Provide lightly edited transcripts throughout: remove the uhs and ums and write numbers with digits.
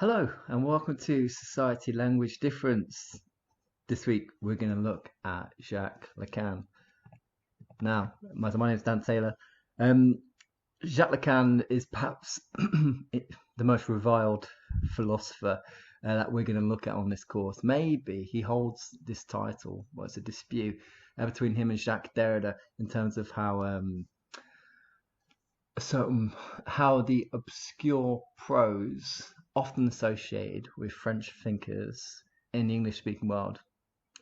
Hello and welcome to Society Language Difference. This week we're going to look at Jacques Lacan. Now, my name is Dan Taylor. Jacques Lacan is perhaps the most reviled philosopher that we're going to look at on this course. Maybe he holds this title. Well, it's a dispute between him and Jacques Derrida in terms of how the obscure prose often associated with French thinkers in the English-speaking world,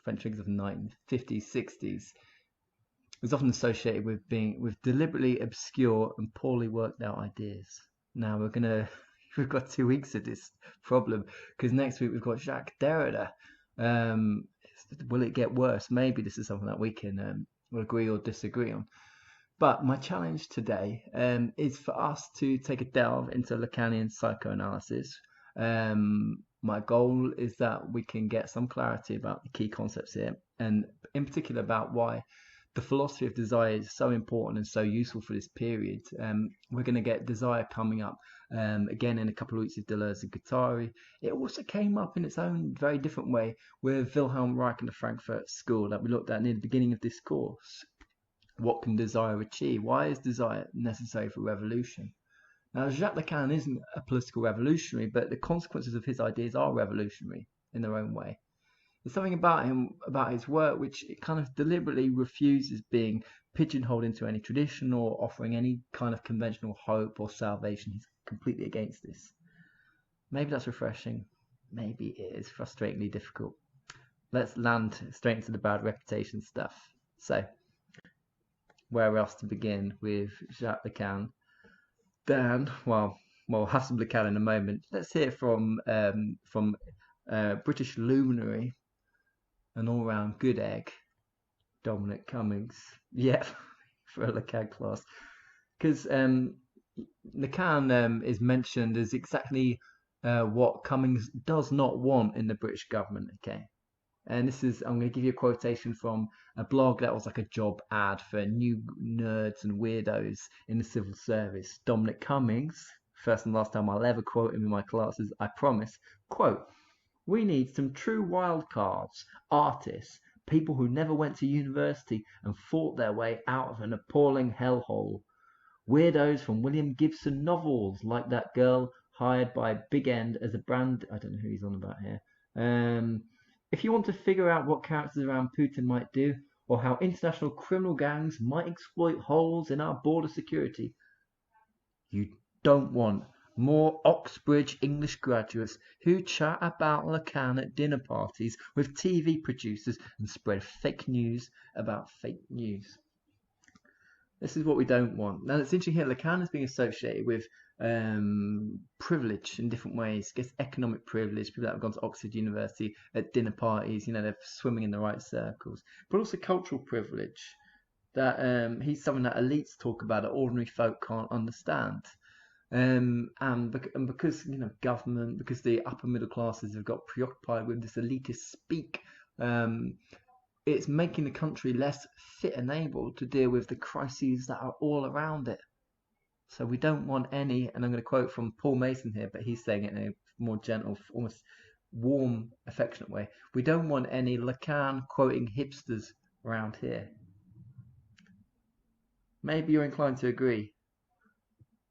French thinkers of the 1950s, 60s, is often associated with deliberately obscure and poorly worked out ideas. Now we've got 2 weeks of this problem because next week we've got Jacques Derrida. Will it get worse? Maybe this is something that we can agree or disagree on. But my challenge today is for us to take a delve into Lacanian psychoanalysis. My goal is that we can get some clarity about the key concepts here, and in particular about why the philosophy of desire is so important and so useful for this period. We're going to get desire coming up again in a couple of weeks with Deleuze and Guattari. It also came up in its own very different way with Wilhelm Reich and the Frankfurt School that we looked at near the beginning of this course. What can desire achieve? Why is desire necessary for revolution? Now, Jacques Lacan isn't a political revolutionary, but the consequences of his ideas are revolutionary in their own way. There's something about him, about his work, which it kind of deliberately refuses being pigeonholed into any tradition or offering any kind of conventional hope or salvation. He's completely against this. Maybe that's refreshing. Maybe it is frustratingly difficult. Let's land straight into the bad reputation stuff. So, where else to begin with Jacques Lacan? Dan, well, we'll have some Lacan in a moment. Let's hear from British luminary and all-round good egg, Dominic Cummings. Yeah, for a Lacan class, because Lacan is mentioned as exactly what Cummings does not want in the British government. Okay. And this is, I'm going to give you a quotation from a blog that was like a job ad for new nerds and weirdos in the civil service. Dominic Cummings, first and last time I'll ever quote him in my classes, I promise, quote, "We need some true wild cards, artists, people who never went to university and fought their way out of an appalling hellhole. Weirdos from William Gibson novels, like that girl hired by Big End as a brand." I don't know who he's on about here. If you want to figure out what characters around Putin might do, or how international criminal gangs might exploit holes in our border security, you don't want more Oxbridge English graduates who chat about Lacan at dinner parties with TV producers and spread fake news about fake news. This is what we don't want. Now, it's interesting here, Lacan is being associated with privilege in different ways. I guess economic privilege, people that have gone to Oxford University at dinner parties, they're swimming in the right circles. But also cultural privilege, that he's something that elites talk about that ordinary folk can't understand. And because, government, because the upper middle classes have got preoccupied with this elitist speak, it's making the country less fit and able to deal with the crises that are all around it. So we don't want any, and I'm going to quote from Paul Mason here, but he's saying it in a more gentle, almost warm, affectionate way. We don't want any Lacan quoting hipsters around here. Maybe you're inclined to agree.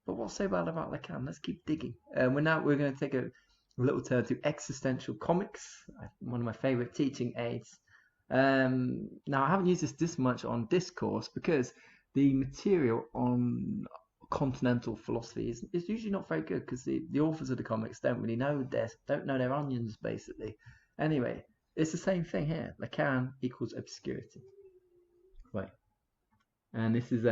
But what's so bad about Lacan? Let's keep digging. We're going to take a little turn to existential comics, one of my favorite teaching aids. Now, I haven't used this much on discourse because the material on continental philosophy is usually not very good because the authors of the comics don't really know their onions, basically. Anyway, it's the same thing here. Lacan equals obscurity. Right. And this is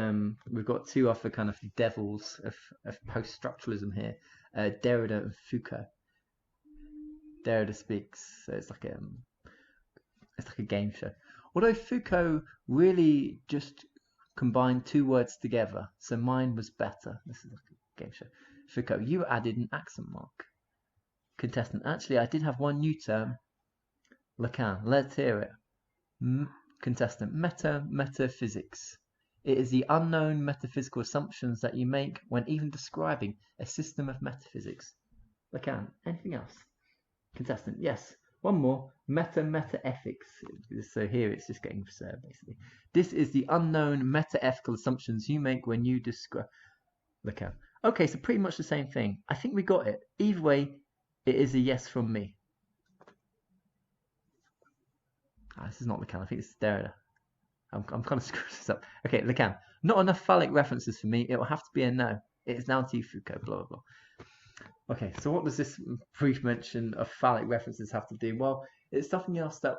we've got two other kind of devils of post-structuralism here, Derrida and Foucault. Derrida speaks, so it's like a game show. Although Foucault really just combined two words together, so mine was better. This is like a game show. Foucault, you added an accent mark. Contestant, actually, I did have one new term. Lacan, let's hear it. Contestant, metaphysics. It is the unknown metaphysical assumptions that you make when even describing a system of metaphysics. Lacan. Anything else? Contestant, yes. One more. Meta-ethics. So here it's just getting absurd, basically. This is the unknown meta-ethical assumptions you make when you describe... Lacan. Okay, so pretty much the same thing. I think we got it. Either way, it is a yes from me. This is not Lacan. I think it's Derrida. I'm kind of screwing this up. Okay, Lacan. Not enough phallic references for me. It will have to be a no. It is down to you, Foucault. Blah, blah, blah. Okay, so what does this brief mention of phallic references have to do? Well, it's something else that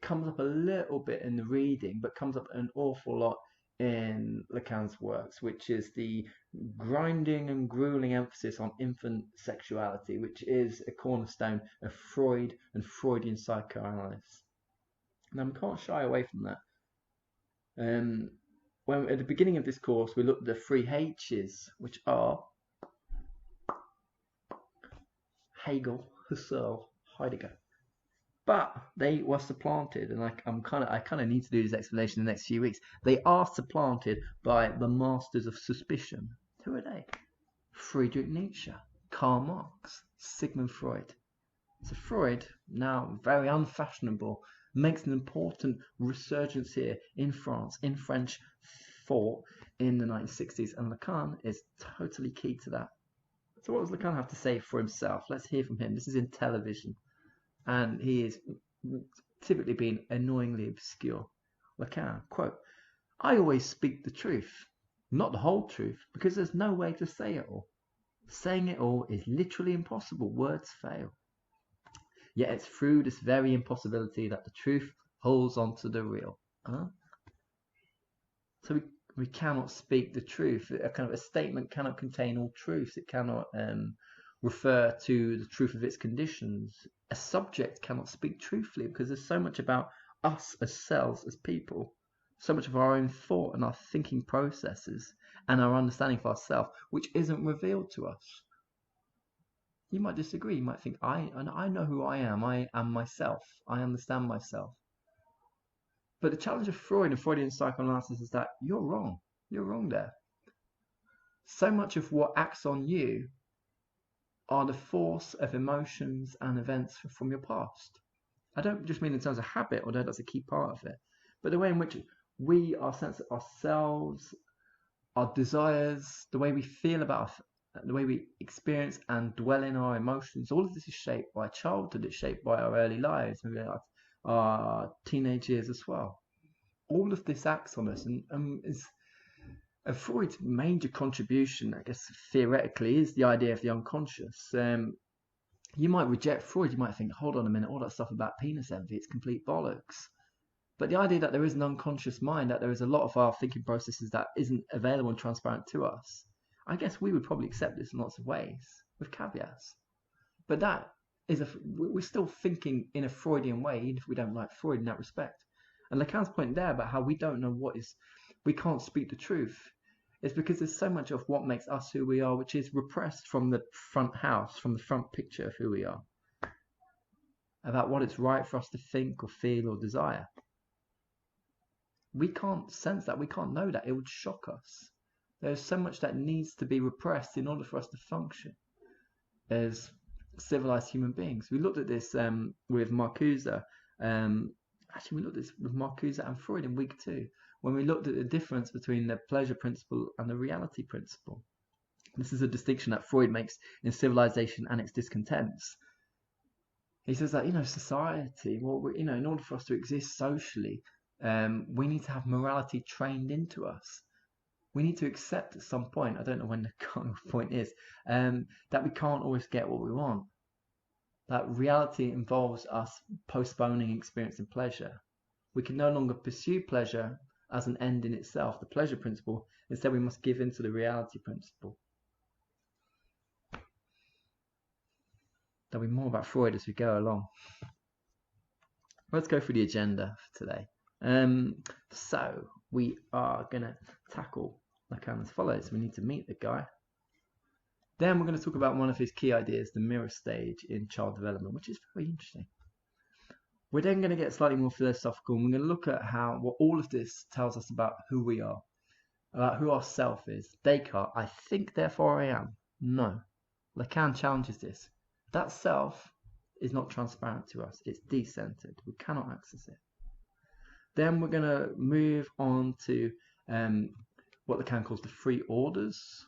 comes up a little bit in the reading, but comes up an awful lot in Lacan's works, which is the grinding and grueling emphasis on infant sexuality, which is a cornerstone of Freud and Freudian psychoanalysis. Now, we can't shy away from that. When at the beginning of this course, we looked at the three H's, which are Hegel, Husserl, Heidegger, but they were supplanted, and I kind of need to do this explanation in the next few weeks. They are supplanted by the masters of suspicion. Who are they? Friedrich Nietzsche, Karl Marx, Sigmund Freud. So Freud, now very unfashionable, makes an important resurgence here in France, in French thought in the 1960s, and Lacan is totally key to that. So what does Lacan have to say for himself? Let's hear from him. This is in television, and he is typically being annoyingly obscure. Lacan, quote, I always speak the truth, not the whole truth, because there's no way to say it all. Saying it all is literally impossible. Words fail. Yet it's through this very impossibility that the truth holds on to the real. So we cannot speak the truth. A kind of a statement cannot contain all truths. It cannot refer to the truth of its conditions. A subject cannot speak truthfully because there's so much about us as selves, as people, so much of our own thought and our thinking processes and our understanding of ourselves, which isn't revealed to us. You might disagree. You might think, I know who I am. I am myself. I understand myself. But the challenge of Freud and Freudian psychoanalysis is that you're wrong. You're wrong there. So much of what acts on you are the force of emotions and events from your past. I don't just mean in terms of habit, although that's a key part of it, but the way in which we are sense ourselves, our desires, the way we feel about the way we experience and dwell in our emotions, all of this is shaped by childhood, it's shaped by our early lives, maybe our teenage years as well. All of this acts on us, and is Freud's major contribution, I guess, theoretically, is the idea of the unconscious. You might reject Freud, you might think, hold on a minute, all that stuff about penis envy, it's complete bollocks. But the idea that there is an unconscious mind, that there is a lot of our thinking processes that isn't available and transparent to us, I guess we would probably accept this in lots of ways, with caveats. But that is we're still thinking in a Freudian way, even if we don't like Freud in that respect. And Lacan's point there about how we don't know we can't speak the truth, is because there's so much of what makes us who we are, which is repressed from the front house, from the front picture of who we are, about what it's right for us to think or feel or desire. We can't sense that, we can't know that, it would shock us. There's so much that needs to be repressed in order for us to function as civilized human beings. We looked at this with Marcuse. Actually, we looked at this with Marcuse and Freud in week 2, when we looked at the difference between the pleasure principle and the reality principle. This is a distinction that Freud makes in Civilization and Its Discontents. He says that, society, in order for us to exist socially, we need to have morality trained into us. We need to accept at some point, I don't know when the kind of point is, that we can't always get what we want. That reality involves us postponing experiencing pleasure. We can no longer pursue pleasure as an end in itself, the pleasure principle. Instead, we must give in to the reality principle. There'll be more about Freud as we go along. Let's go through the agenda for today. So we are going to tackle Lacan as follows. We need to meet the guy. Then we're going to talk about one of his key ideas, the mirror stage in child development, which is very interesting. We're then going to get slightly more philosophical, and we're going to look at what all of this tells us about who we are, about who our self is. Descartes, I think, therefore I am. No. Lacan challenges this. That self is not transparent to us. It's decentered. We cannot access it. Then we're going to move on to what Lacan calls the three orders.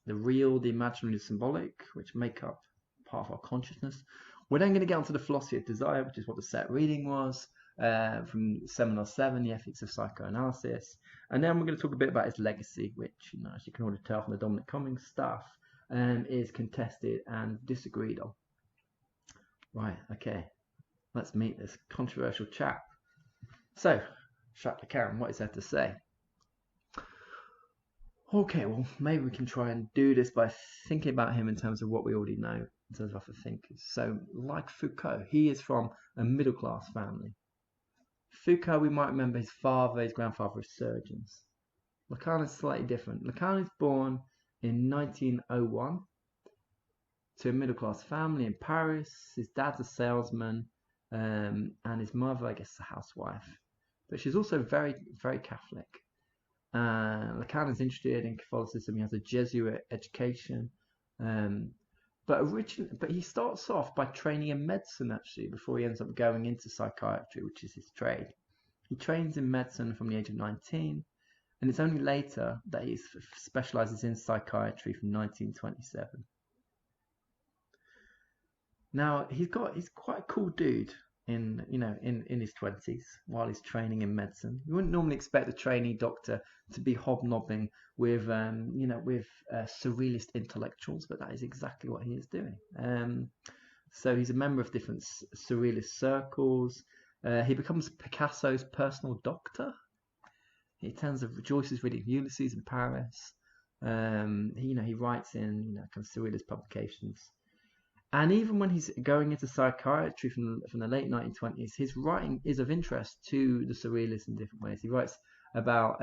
The real, the imaginary, the symbolic, which make up part of our consciousness. We're then going to get onto the philosophy of desire, which is what the set reading was, from Seminar 7, the Ethics of Psychoanalysis. And then we're going to talk a bit about his legacy, which, as you can already tell from the Dominic Cummings stuff, is contested and disagreed on. Right, okay. Let's meet this controversial chap. So, Jacques Lacan, what is there to say? Okay, well, maybe we can try and do this by thinking about him in terms of what we already know, in terms of other thinkers. So, like Foucault, he is from a middle-class family. Foucault, we might remember his father, his grandfather were surgeons. Lacan is slightly different. Lacan is born in 1901 to a middle-class family in Paris. His dad's a salesman, and his mother, I guess, is a housewife. But she's also very, very Catholic. Lacan is interested in Catholicism. He has a Jesuit education, but he starts off by training in medicine actually before he ends up going into psychiatry, which is his trade. He trains in medicine from the age of 19, and it's only later that he specializes in psychiatry from 1927. Now he's quite a cool dude in his 20s while he's training in medicine. You wouldn't normally expect a trainee doctor to be hobnobbing with surrealist intellectuals, but that is exactly what he is doing. So he's a member of different surrealist circles. He becomes Picasso's personal doctor. He attends Joyce's reading of Ulysses in Paris. He writes in kind of surrealist publications. And even when he's going into psychiatry from the late 1920s, his writing is of interest to the surrealists in different ways. He writes about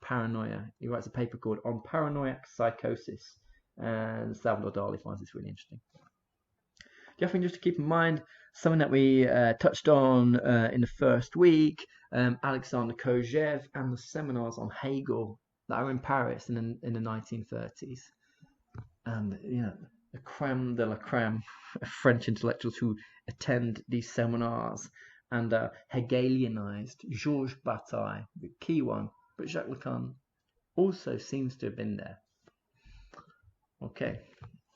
paranoia. He writes a paper called On Paranoiac Psychosis, and Salvador Dali finds this really interesting. The other thing just to keep in mind, something that we touched on in the first week, Alexander Kojève and the seminars on Hegel that are in Paris in the 1930s. And, the creme de la creme of French intellectuals who attend these seminars and are Hegelianized. Georges Bataille, the key one, but Jacques Lacan also seems to have been there. Okay,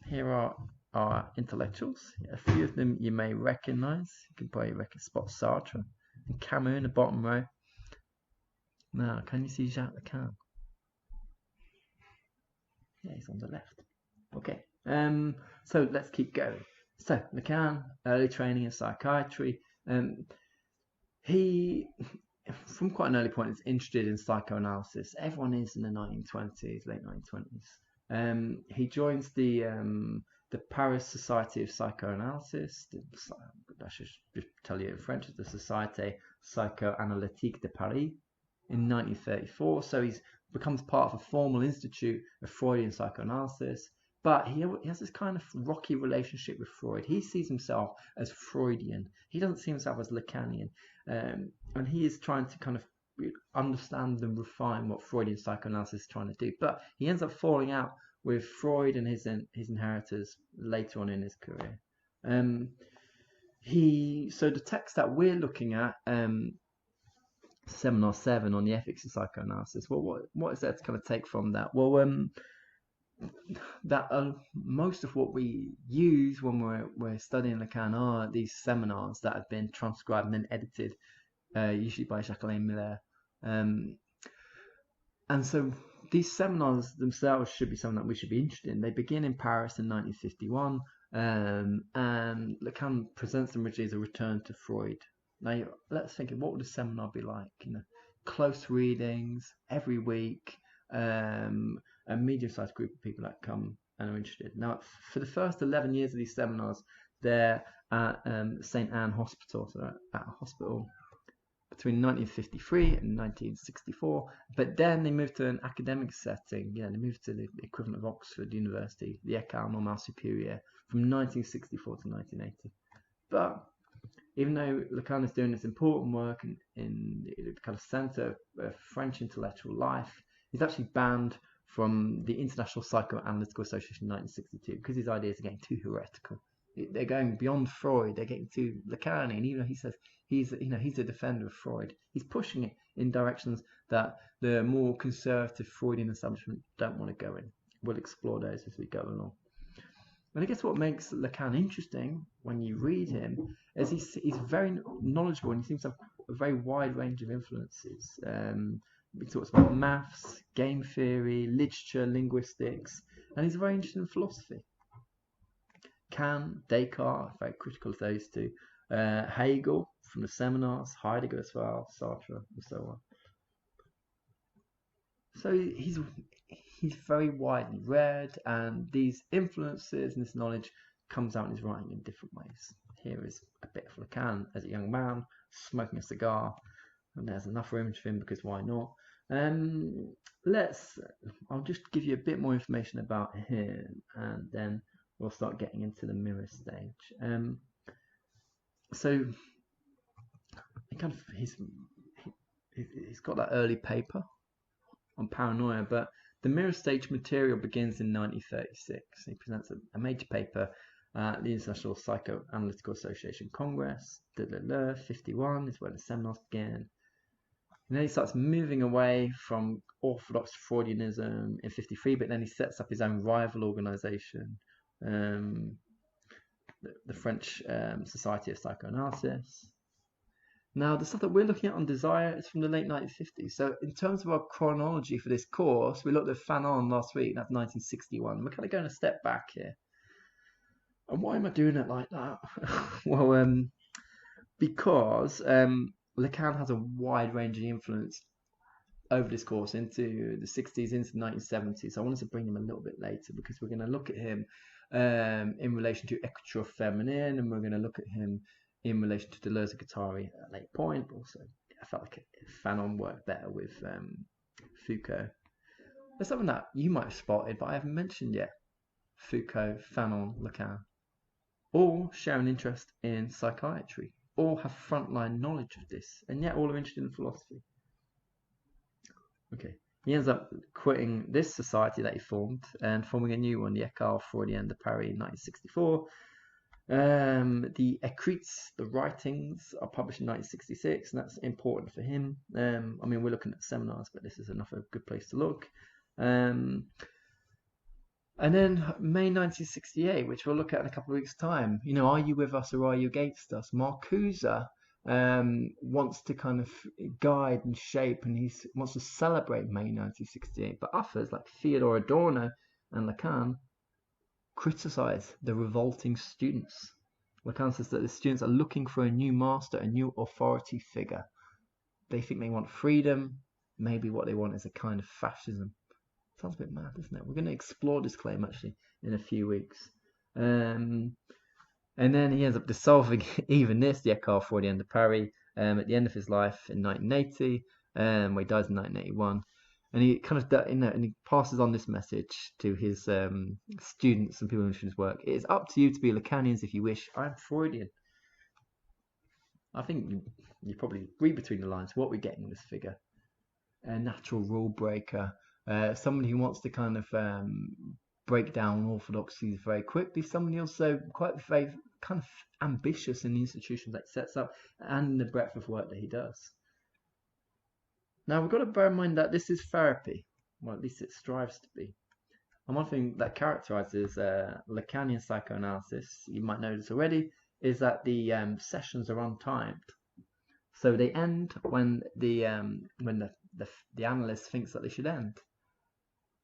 here are our intellectuals. A few of them you may recognize. You can probably spot Sartre and Camus in the bottom row. Now, can you see Jacques Lacan? Yeah, he's on the left. Okay. So let's keep going. So Lacan, early training in psychiatry. He, from quite an early point, is interested in psychoanalysis. Everyone is in the 1920s, late 1920s. He joins the Paris Society of Psychoanalysis. I should just tell you in French, the Société Psychoanalytique de Paris in 1934. So he becomes part of a formal institute of Freudian psychoanalysis. But he has this kind of rocky relationship with Freud. He sees himself as Freudian. He doesn't see himself as Lacanian. And he is trying to kind of understand and refine what Freudian psychoanalysis is trying to do. But he ends up falling out with Freud and his inheritors later on in his career. So the text that we're looking at, Seminar 7 on the Ethics of Psychoanalysis, well, what is there to kind of take from that? Well, most of what we use when we're studying Lacan are these seminars that have been transcribed and then edited, usually by Jacques-Alain Miller. And so these seminars themselves should be something that we should be interested in. They begin in Paris in 1951, and Lacan presents them originally as a return to Freud. Now, let's think, what would a seminar be like? Close readings every week, a medium-sized group of people that come and are interested. Now, for the first 11 years of these seminars, they're at St. Anne Hospital, so at a hospital between 1953 and 1964. But then they moved to an academic setting. They moved to the equivalent of Oxford University, the École Normale Supérieure, from 1964 to 1980. But even though Lacan is doing this important work in the kind of centre of French intellectual life, he's actually banned from the International Psychoanalytical Association in 1962 because his ideas are getting too heretical. They're going beyond Freud. They're getting too Lacanian. And even though he says he's a defender of Freud, he's pushing it in directions that the more conservative Freudian establishment don't want to go in. We'll explore those as we go along. And I guess what makes Lacan interesting when you read him is he's very knowledgeable and he seems to have a very wide range of influences. He talks about maths, game theory, literature, linguistics, and he's very interested in philosophy. Kant, Descartes, very critical of those two. Hegel from the seminars, Heidegger as well, Sartre, and so on. So he's very widely read, and these influences and this knowledge comes out in his writing in different ways. Here is a bit of Lacan as a young man, smoking a cigar, and there's another image of him because why not? I'll just give you a bit more information about him, and then we'll start getting into the mirror stage. So he's got that early paper on paranoia, but the mirror stage material begins in 1936. He presents a major paper at the International Psychoanalytical Association Congress, 51 is where the seminars began. And then he starts moving away from orthodox Freudianism in 53, but then he sets up his own rival organization, the French Society of Psychoanalysis. Now, the stuff that we're looking at on desire is from the late 1950s. So in terms of our chronology for this course, we looked at Fanon last week, that's 1961. We're kind of going a step back here. And why am I doing it like that? Well, because Lacan has a wide range of influence over this course into the 60s, into the 1970s. So I wanted to bring him a little bit later because we're going to look at him in relation to Écriture féminine, and we're going to look at him in relation to Deleuze and Guattari at a late point. Also, I felt like Fanon worked better with Foucault. There's something that you might have spotted, but I haven't mentioned yet. Foucault, Fanon, Lacan, all share an interest in psychiatry, all have frontline knowledge of this, and yet all are interested in philosophy. Okay, he ends up quitting this society that he formed and forming a new one, the École Freudienne de Paris in 1964. The Écrits, the writings, are published in 1966, and that's important for him. I mean, we're looking at seminars, but this is another good place to look. And then May 1968, which we'll look at in a couple of weeks' time. You know, are you with us or are you against us? Marcuse wants to kind of guide and shape, and he wants to celebrate May 1968. But others, like Theodore Adorno and Lacan, criticize the revolting students. Lacan says that the students are looking for a new master, a new authority figure. They think they want freedom. Maybe what they want is a kind of fascism. Sounds a bit mad, doesn't it? We're going to explore this claim actually in a few weeks. And then he ends up dissolving even this, the École Freudienne de Paris, at the end of his life in 1980, where he dies in 1981. And he kind of, and he passes on this message to his students and people who his work. It is up to you to be Lacanians if you wish. I'm Freudian. I think you probably read between the lines what we're getting in this figure. A natural rule breaker. Somebody who wants to kind of break down orthodoxies very quickly. Somebody also very kind of ambitious in the institutions that he sets up and in the breadth of work that he does. Now, we've got to bear in mind that this is therapy. Well, at least it strives to be. And one thing that characterizes Lacanian psychoanalysis, you might know this already, is that the sessions are untimed. So they end when the analyst thinks that they should end.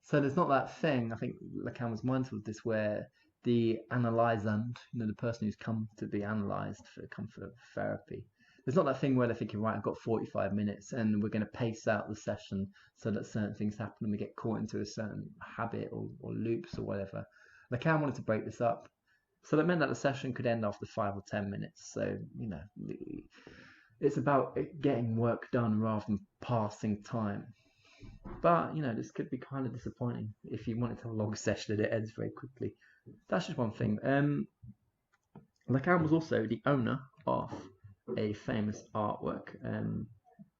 So there's not that thing, I think Lacan was mindful of this, where the analysand, the person who's come to be analysed, come for therapy, there's not that thing where they're thinking, right, I've got 45 minutes and we're going to pace out the session so that certain things happen and we get caught into a certain habit or loops or whatever. Lacan wanted to break this up. So that meant that the session could end after 5 or 10 minutes. So, it's about getting work done rather than passing time. But, this could be kind of disappointing if you wanted to have a long session and it ends very quickly. That's just one thing. Lacan was also the owner of a famous artwork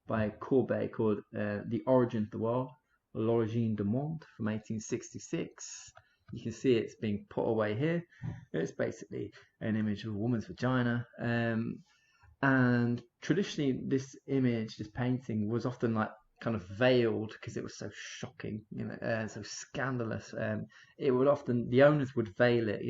by Courbet called The Origin of the World, L'Origine du Monde from 1866. You can see it's being put away here. It's basically an image of a woman's vagina. And traditionally, this image, this painting, was often like kind of veiled because it was so shocking, so scandalous. It would often, the owners would veil it,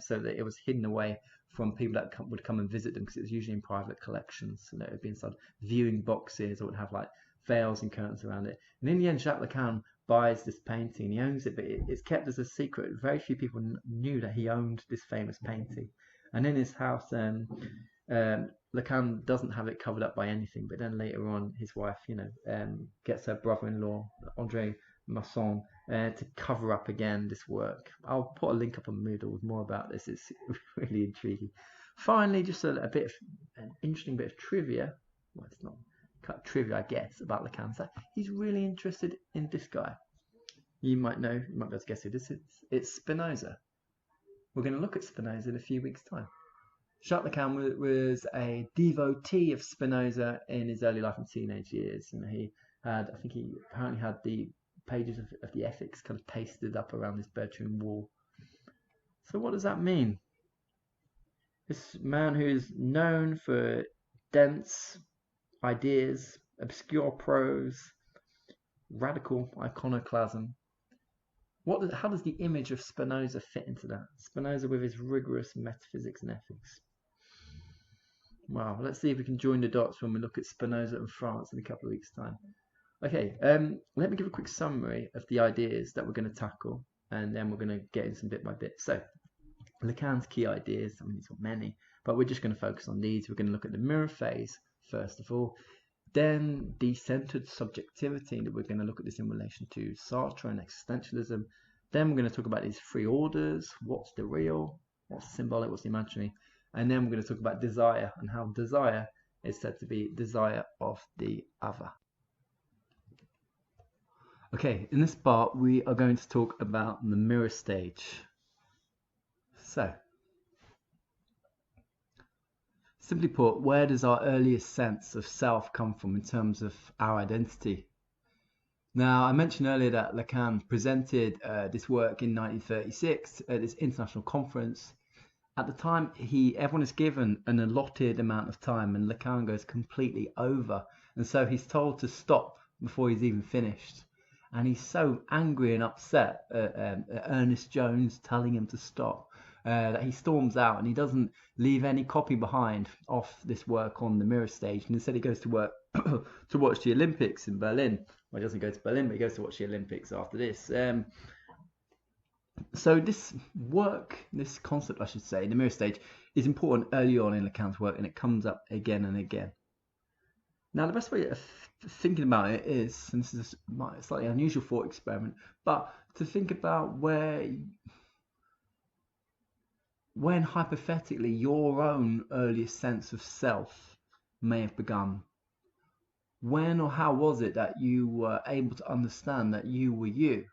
so that it was hidden away from people that would come and visit them, because it was usually in private collections. So it would be inside viewing boxes, or would have like veils and curtains around it. And in the end, Jacques Lacan buys this painting. He owns it, but it's kept as a secret. Very few people knew that he owned this famous painting. And in his house, Lacan doesn't have it covered up by anything, but then later on, his wife, gets her brother-in-law, André Masson, to cover up again this work. I'll put a link up on Moodle with more about this. It's really intriguing. Finally, just an interesting bit of trivia. Well, it's not trivia, I guess, about Lacan. So he's really interested in this guy. You might be able to guess who this is. It's Spinoza. We're going to look at Spinoza in a few weeks' time. Jacques Lacan was a devotee of Spinoza in his early life and teenage years. He apparently had the pages of the Ethics kind of pasted up around his bedroom wall. So what does that mean? This man who is known for dense ideas, obscure prose, radical iconoclasm. How does the image of Spinoza fit into that? Spinoza with his rigorous metaphysics and ethics. Well, let's see if we can join the dots when we look at Spinoza and France in a couple of weeks' time. Okay, let me give a quick summary of the ideas that we're going to tackle, and then we're going to get into some bit by bit. So, Lacan's key ideas, he's got many, but we're just going to focus on these. We're going to look at the mirror phase, first of all, then decentered subjectivity, that we're going to look at this in relation to Sartre and existentialism. Then we're going to talk about these three orders: what's the real, what's symbolic, what's the imaginary. And then we're going to talk about desire, and how desire is said to be desire of the other. Okay, in this part we are going to talk about the mirror stage. So, simply put, where does our earliest sense of self come from in terms of our identity? Now, I mentioned earlier that Lacan presented this work in 1936 at this international conference. At the time, everyone is given an allotted amount of time, and Lacan goes completely over. And so he's told to stop before he's even finished. And he's so angry and upset at Ernest Jones telling him to stop that he storms out, and he doesn't leave any copy behind of this work on the mirror stage. And instead he goes to work to watch the Olympics in Berlin. Well, he doesn't go to Berlin, but he goes to watch the Olympics after this. So this work, this concept, I should say, the mirror stage, is important early on in Lacan's work, and it comes up again and again. Now, the best way of thinking about it is, and this is a slightly unusual thought experiment, but to think about when hypothetically your own earliest sense of self may have begun. When or how was it that you were able to understand that you were you?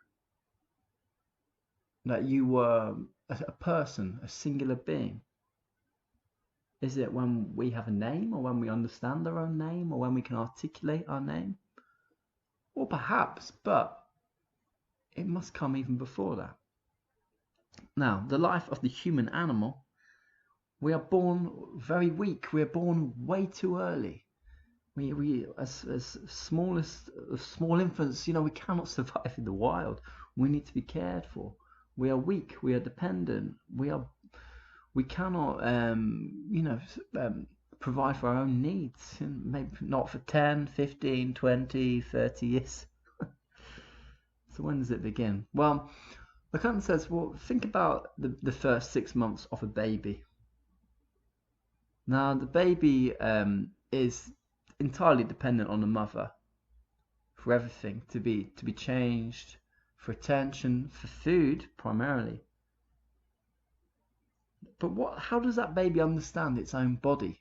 That you were a person, a singular being? Is it when we have a name, or when we understand our own name, or when we can articulate our name? Or perhaps, but it must come even before that. Now, the life of the human animal, we are born very weak. We are born way too early. We as small infants, we cannot survive in the wild. We need to be cared for. We are weak. We are dependent. We cannot, provide for our own needs. Maybe not for 10, 15, 20, 30 years. So when does it begin? Well, Lacan says, think about the first 6 months of a baby. Now, the baby is entirely dependent on the mother for everything, to be changed, for attention, for food primarily. But how does that baby understand its own body?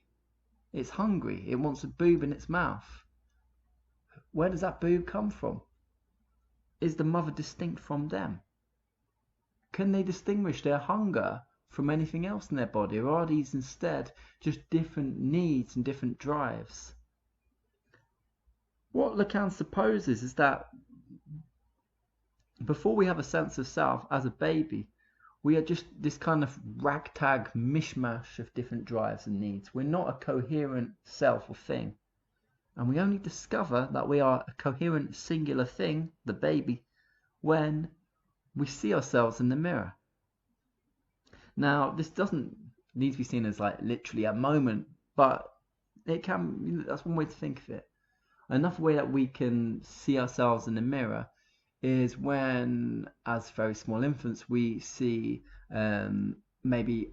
It's hungry. It wants a boob in its mouth. Where does that boob come from? Is the mother distinct from them? Can they distinguish their hunger from anything else in their body, or are these instead just different needs and different drives? What Lacan supposes is that before we have a sense of self as a baby, we are just this kind of ragtag mishmash of different drives and needs. We're not a coherent self or thing. And we only discover that we are a coherent singular thing, the baby, when we see ourselves in the mirror. Now, this doesn't need to be seen as like literally a moment, but it can, that's one way to think of it. Another way that we can see ourselves in the mirror is when, as very small infants, we see maybe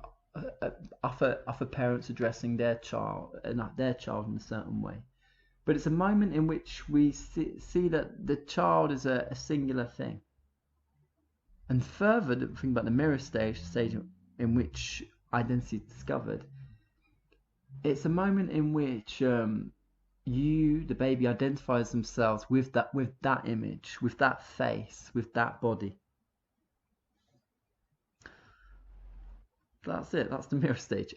other parents addressing their child in a certain way. But it's a moment in which we see that the child is a singular thing. And further, the thing about the mirror stage, the stage in which identity is discovered, it's a moment in which the baby, identifies themselves with that image, with that face, with that body. That's it. That's the mirror stage.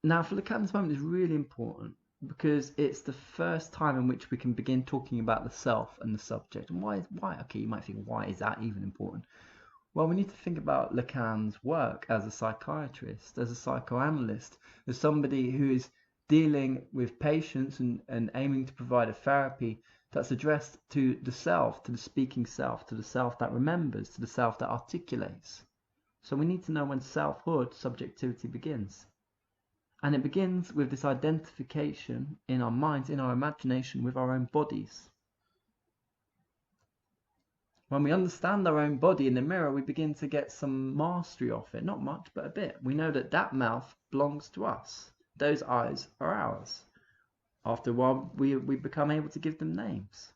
Now, for Lacan, this moment is really important because it's the first time in which we can begin talking about the self and the subject. And why? Okay, you might think, why is that even important? Well, we need to think about Lacan's work as a psychiatrist, as a psychoanalyst, as somebody who is dealing with patients and aiming to provide a therapy that's addressed to the self, to the speaking self, to the self that remembers, to the self that articulates. So we need to know when selfhood, subjectivity, begins. And it begins with this identification in our minds, in our imagination, with our own bodies. When we understand our own body in the mirror, we begin to get some mastery of it. Not much, but a bit. We know that that mouth belongs to us. Those eyes are ours. After a while, we become able to give them names.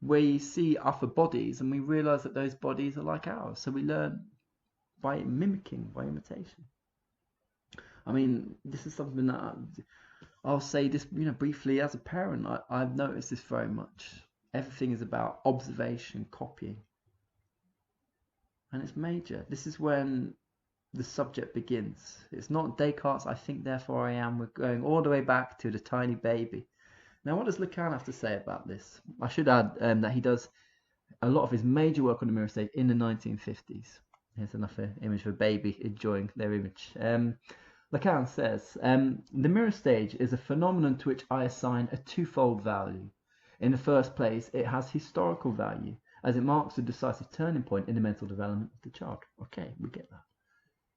We see other bodies and we realize that those bodies are like ours. So we learn by mimicking, by imitation. I mean, this is something that I'll say this, briefly as a parent. I've noticed this very much. Everything is about observation, copying. And it's major. This is when the subject begins. It's not Descartes' I think, therefore I am. We're going all the way back to the tiny baby. Now, what does Lacan have to say about this? I should add that he does a lot of his major work on the mirror stage in the 1950s. Here's another image of a baby enjoying their image. Lacan says, the mirror stage is a phenomenon to which I assign a twofold value. In the first place, it has historical value, as it marks a decisive turning point in the mental development of the child. Okay, we get that.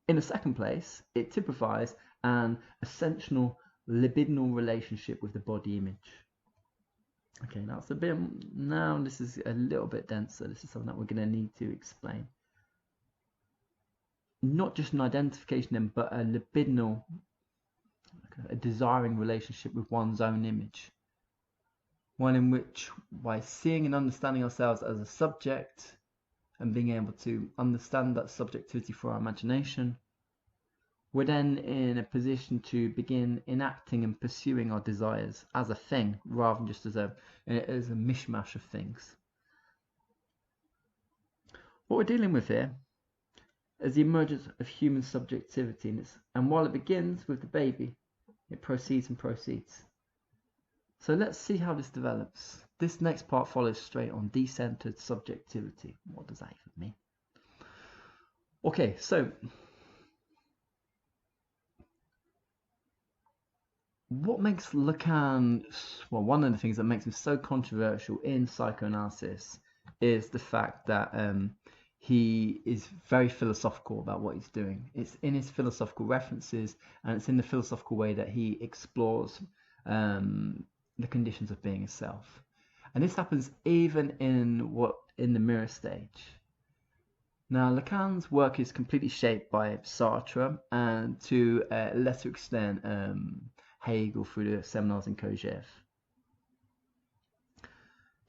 In the second place, it typifies an essential libidinal relationship with the body image. Okay, that's a bit, now this is a little bit denser. This is something that we're going to need to explain. Not just an identification then, but a libidinal, a desiring relationship with one's own image. One in which, by seeing and understanding ourselves as a subject and being able to understand that subjectivity for our imagination, we're then in a position to begin enacting and pursuing our desires as a thing, rather than just as a mishmash of things. What we're dealing with here is the emergence of human subjectivity, and while it begins with the baby, it proceeds and proceeds. So let's see how this develops. This next part follows straight on decentered subjectivity. What does that even mean? Okay, so what makes Lacan, well, one of the things that makes him so controversial in psychoanalysis is the fact that he is very philosophical about what he's doing. It's in his philosophical references, and it's in the philosophical way that he explores the conditions of being a self. And this happens even in the mirror stage. Now, Lacan's work is completely shaped by Sartre and to a lesser extent Hegel through the seminars in Kojève.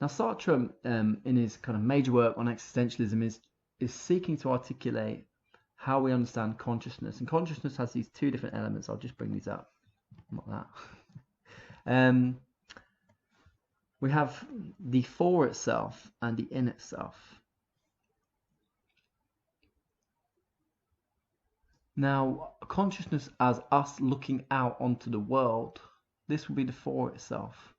Now, Sartre, in his kind of major work on existentialism, is seeking to articulate how we understand consciousness. And consciousness has these two different elements. I'll just bring these up. Not that. We have the for itself and the in itself. Now, consciousness as us looking out onto the world, this will be the for itself.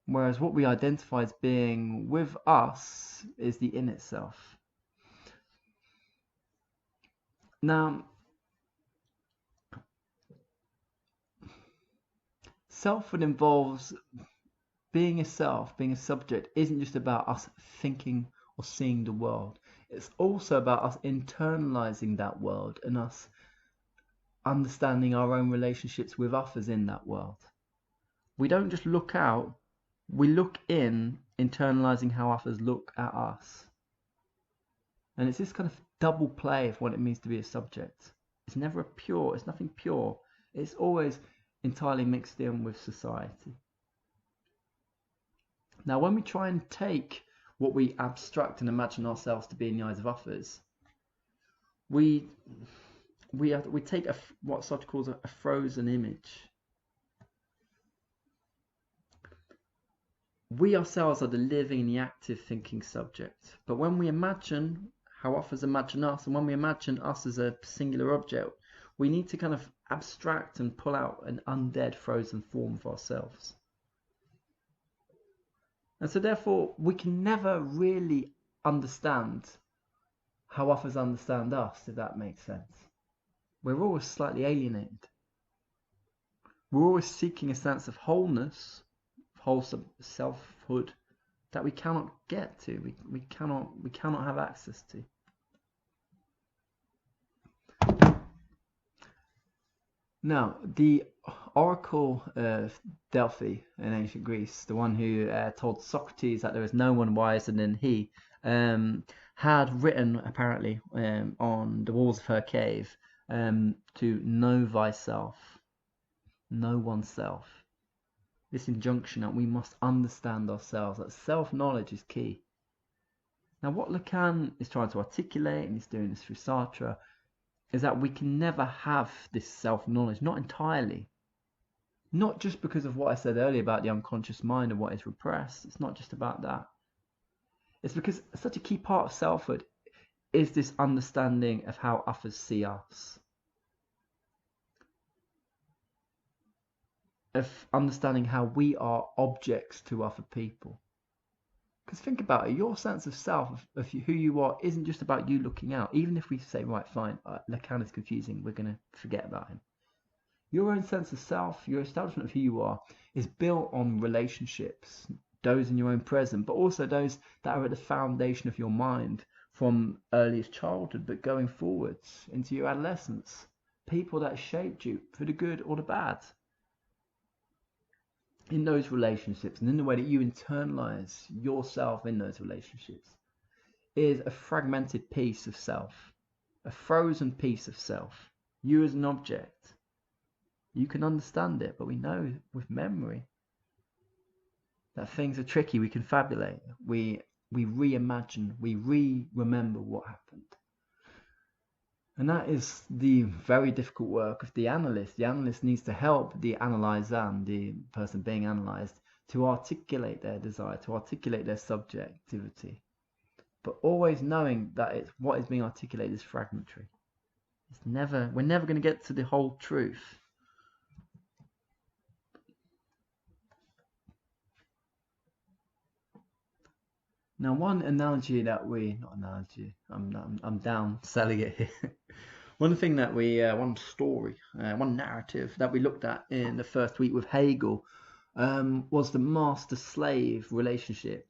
whereas what we identify as being with us is the in itself. Now, selfhood involves being a self, being a subject, isn't just about us thinking or seeing the world. It's also about us internalizing that world and us understanding our own relationships with others in that world. We don't just look out, we look in, internalizing how others look at us. And it's this kind of double play of what it means to be a subject. It's never it's nothing pure. It's always entirely mixed in with society. Now, when we try and take what we abstract and imagine ourselves to be in the eyes of others, we take what Sartre calls a frozen image. We ourselves are the living and the active thinking subject. But when we imagine how others imagine us, and when we imagine us as a singular object, we need to kind of abstract and pull out an undead, frozen form of ourselves. And so therefore, we can never really understand how others understand us, if that makes sense. We're always slightly alienated. We're always seeking a sense of wholeness, wholesome selfhood that we cannot get to, we cannot have access to. Now, the oracle of Delphi in ancient Greece, the one who told Socrates that there is no one wiser than he, had written apparently on the walls of her cave to know thyself, know oneself. This injunction that we must understand ourselves, that self-knowledge is key. Now, what Lacan is trying to articulate, and he's doing this through Sartre, is that we can never have this self-knowledge, not entirely. Not just because of what I said earlier about the unconscious mind and what is repressed. It's not just about that. It's because such a key part of selfhood is this understanding of how others see us. Of understanding how we are objects to other people. Because think about it, your sense of self, of who you are, isn't just about you looking out. Even if we say, right, fine, Lacan is confusing, we're going to forget about him. Your own sense of self, your establishment of who you are, is built on relationships, those in your own present, but also those that are at the foundation of your mind from earliest childhood, but going forwards into your adolescence. People that shaped you for the good or the bad. In those relationships and in the way that you internalize yourself in those relationships is a fragmented piece of self, a frozen piece of self. You as an object, you can understand it, but we know with memory that things are tricky. We confabulate, we reimagine, we remember what happened. And that is the very difficult work of the analyst. The analyst needs to help the analyzer, the person being analyzed, to articulate their desire, to articulate their subjectivity. But always knowing that what is being articulated is fragmentary. We're never going to get to the whole truth. Now, one analogy that I'm down selling it here. One narrative that we looked at in the first week with Hegel was the master-slave relationship.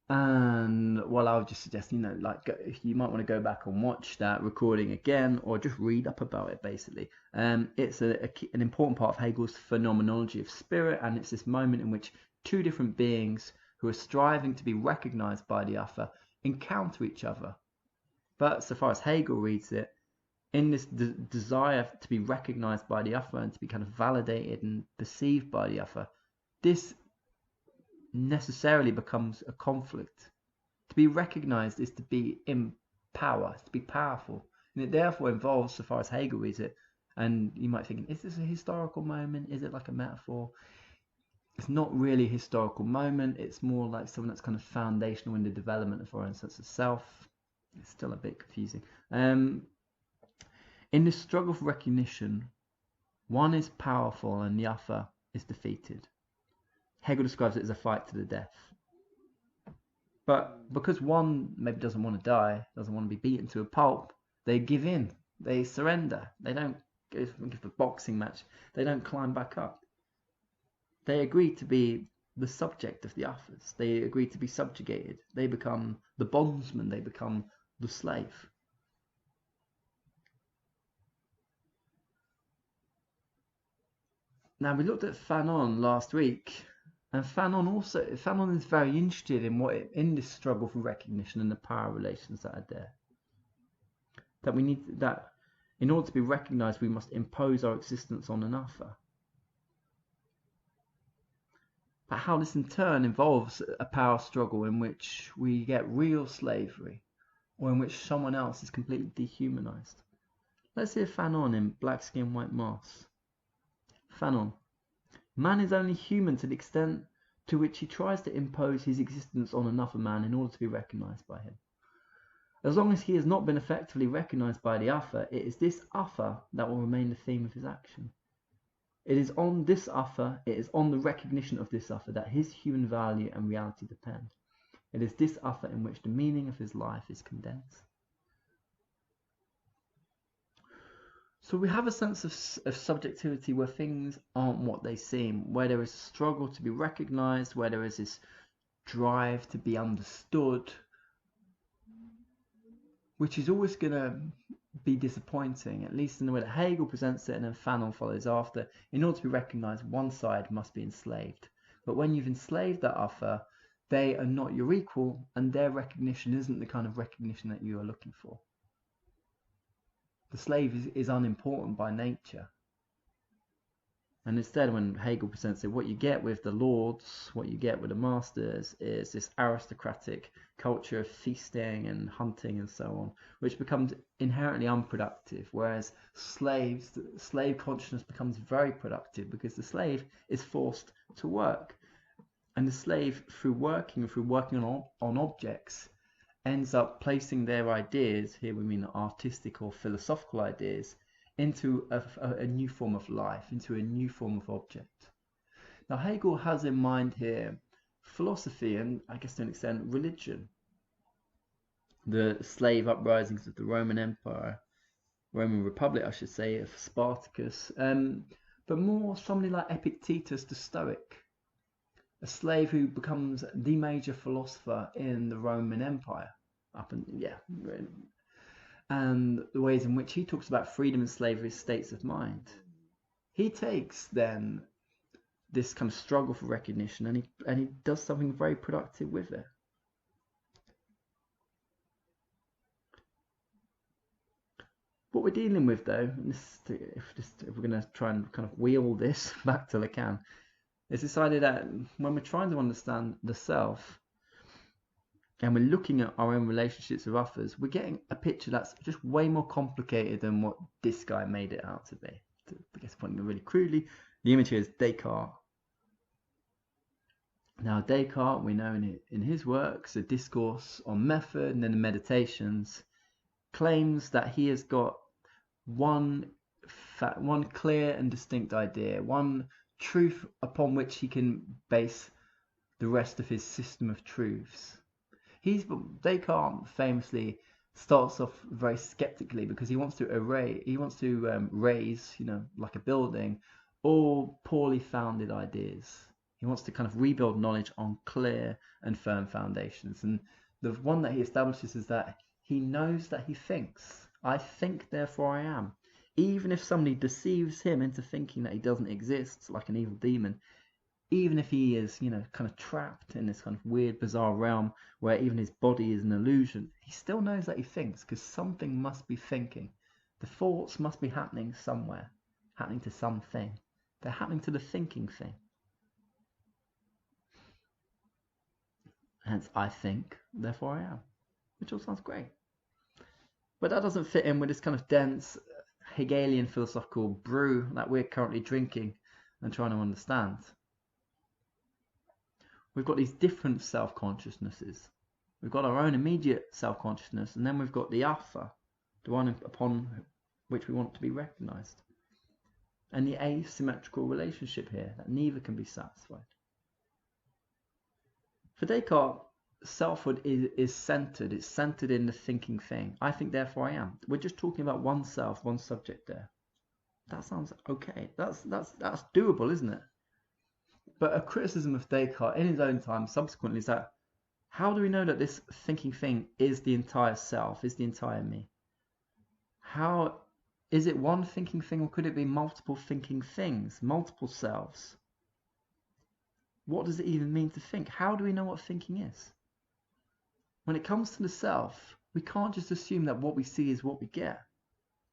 And I would just suggest, you might want to go back and watch that recording again, or just read up about it, basically. It's an important part of Hegel's phenomenology of spirit, and it's this moment in which two different beings who are striving to be recognized by the other encounter each other. But so far as Hegel reads it, in this desire to be recognized by the other and to be kind of validated and perceived by the other, this necessarily becomes a conflict. To be recognized is to be in power, to be powerful. And it therefore involves, so far as Hegel reads it, and you might think, is this a historical moment? Is it like a metaphor? It's not really a historical moment. It's more like something that's kind of foundational in the development of our own sense of self. It's still a bit confusing. In this struggle for recognition, one is powerful and the other is defeated. Hegel describes it as a fight to the death. But because one maybe doesn't want to die, doesn't want to be beaten to a pulp, they give in, they surrender. They don't give a boxing match, they don't climb back up. They agree to be the subject of the others. They agree to be subjugated. They become the bondsman, they become the slave. Now, we looked at Fanon last week, and Fanon is very interested in this struggle for recognition and the power relations that are there. That in order to be recognized, we must impose our existence on an other. But how this in turn involves a power struggle in which we get real slavery, or in which someone else is completely dehumanized. Let's hear Fanon in Black Skin, White Mask. Fanon. Man is only human to the extent to which he tries to impose his existence on another man in order to be recognized by him. As long as he has not been effectively recognized by the other, it is this other that will remain the theme of his action. It is on this other, it is on the recognition of this other that his human value and reality depend. It is this other in which the meaning of his life is condensed. So we have a sense of subjectivity where things aren't what they seem, where there is a struggle to be recognized, where there is this drive to be understood, which is always going to be disappointing, at least in the way that Hegel presents it and then Fanon follows after. In order to be recognized, one side must be enslaved. But when you've enslaved that other, they are not your equal, and their recognition isn't the kind of recognition that you are looking for. The slave is unimportant by nature. And instead, when Hegel presents it, what you get with the lords, what you get with the masters, is this aristocratic culture of feasting and hunting and so on, which becomes inherently unproductive, whereas slave consciousness becomes very productive because the slave is forced to work. And the slave, through working on objects, ends up placing their ideas, here we mean artistic or philosophical ideas, into a new form of life, into a new form of object. Now Hegel has in mind here philosophy and, I guess to an extent, religion. The slave uprisings of the Roman Republic, I should say, of Spartacus, but more somebody like Epictetus the Stoic, a slave who becomes the major philosopher in the Roman Empire. And the ways in which he talks about freedom and slavery as states of mind. He takes then this kind of struggle for recognition and he does something very productive with it. What we're dealing with, though, and if we're going to try and kind of wheel this back to Lacan, is this idea that when we're trying to understand the self, and we're looking at our own relationships with others, we're getting a picture that's just way more complicated than what this guy made it out to be. I guess putting it really crudely, the image here is Descartes. Now Descartes, we know in his works, a discourse on method and then the meditations, claims that he has got one clear and distinct idea, one truth upon which he can base the rest of his system of truths. Descartes famously starts off very skeptically because he wants to raise, like a building, all poorly founded ideas. He wants to kind of rebuild knowledge on clear and firm foundations. And the one that he establishes is that he knows that he thinks. I think, therefore I am. Even if somebody deceives him into thinking that he doesn't exist, like an evil demon, even if he is, kind of trapped in this kind of weird, bizarre realm where even his body is an illusion, he still knows that he thinks because something must be thinking. The thoughts must be happening somewhere, happening to something. They're happening to the thinking thing. Hence, I think, therefore I am, which all sounds great. But that doesn't fit in with this kind of dense Hegelian philosophical brew that we're currently drinking and trying to understand. We've got these different self-consciousnesses. We've got our own immediate self-consciousness, and then we've got the other, the one upon which we want to be recognized. And the asymmetrical relationship here, that neither can be satisfied. For Descartes, selfhood is centered. It's centered in the thinking thing. I think, therefore I am. We're just talking about oneself, one subject there. That sounds okay. That's doable, isn't it? But a criticism of Descartes in his own time subsequently is that, how do we know that this thinking thing is the entire self, is the entire me? How is it one thinking thing, or could it be multiple thinking things, multiple selves? What does it even mean to think? How do we know what thinking is? When it comes to the self, we can't just assume that what we see is what we get.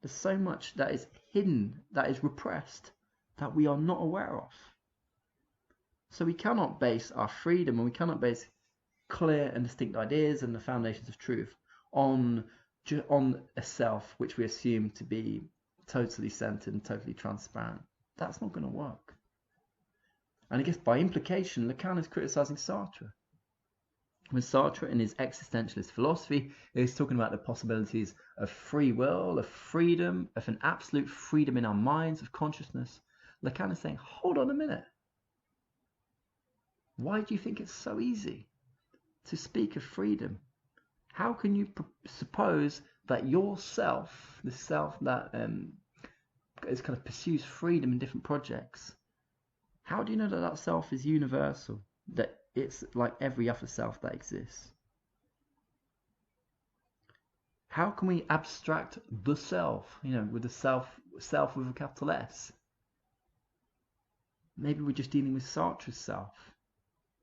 There's so much that is hidden, that is repressed, that we are not aware of. So we cannot base our freedom, and we cannot base clear and distinct ideas and the foundations of truth on a self which we assume to be totally centered and totally transparent. That's not going to work. And I guess by implication, Lacan is criticizing Sartre. When Sartre, in his existentialist philosophy, is talking about the possibilities of free will, of freedom, of an absolute freedom in our minds, of consciousness, Lacan is saying, hold on a minute. Why do you think it's so easy to speak of freedom? How can you suppose that yourself, the self that is kind of pursues freedom in different projects, how do you know that that self is universal, that it's like every other self that exists? How can we abstract the self, with the self with a capital S? Maybe we're just dealing with Sartre's self.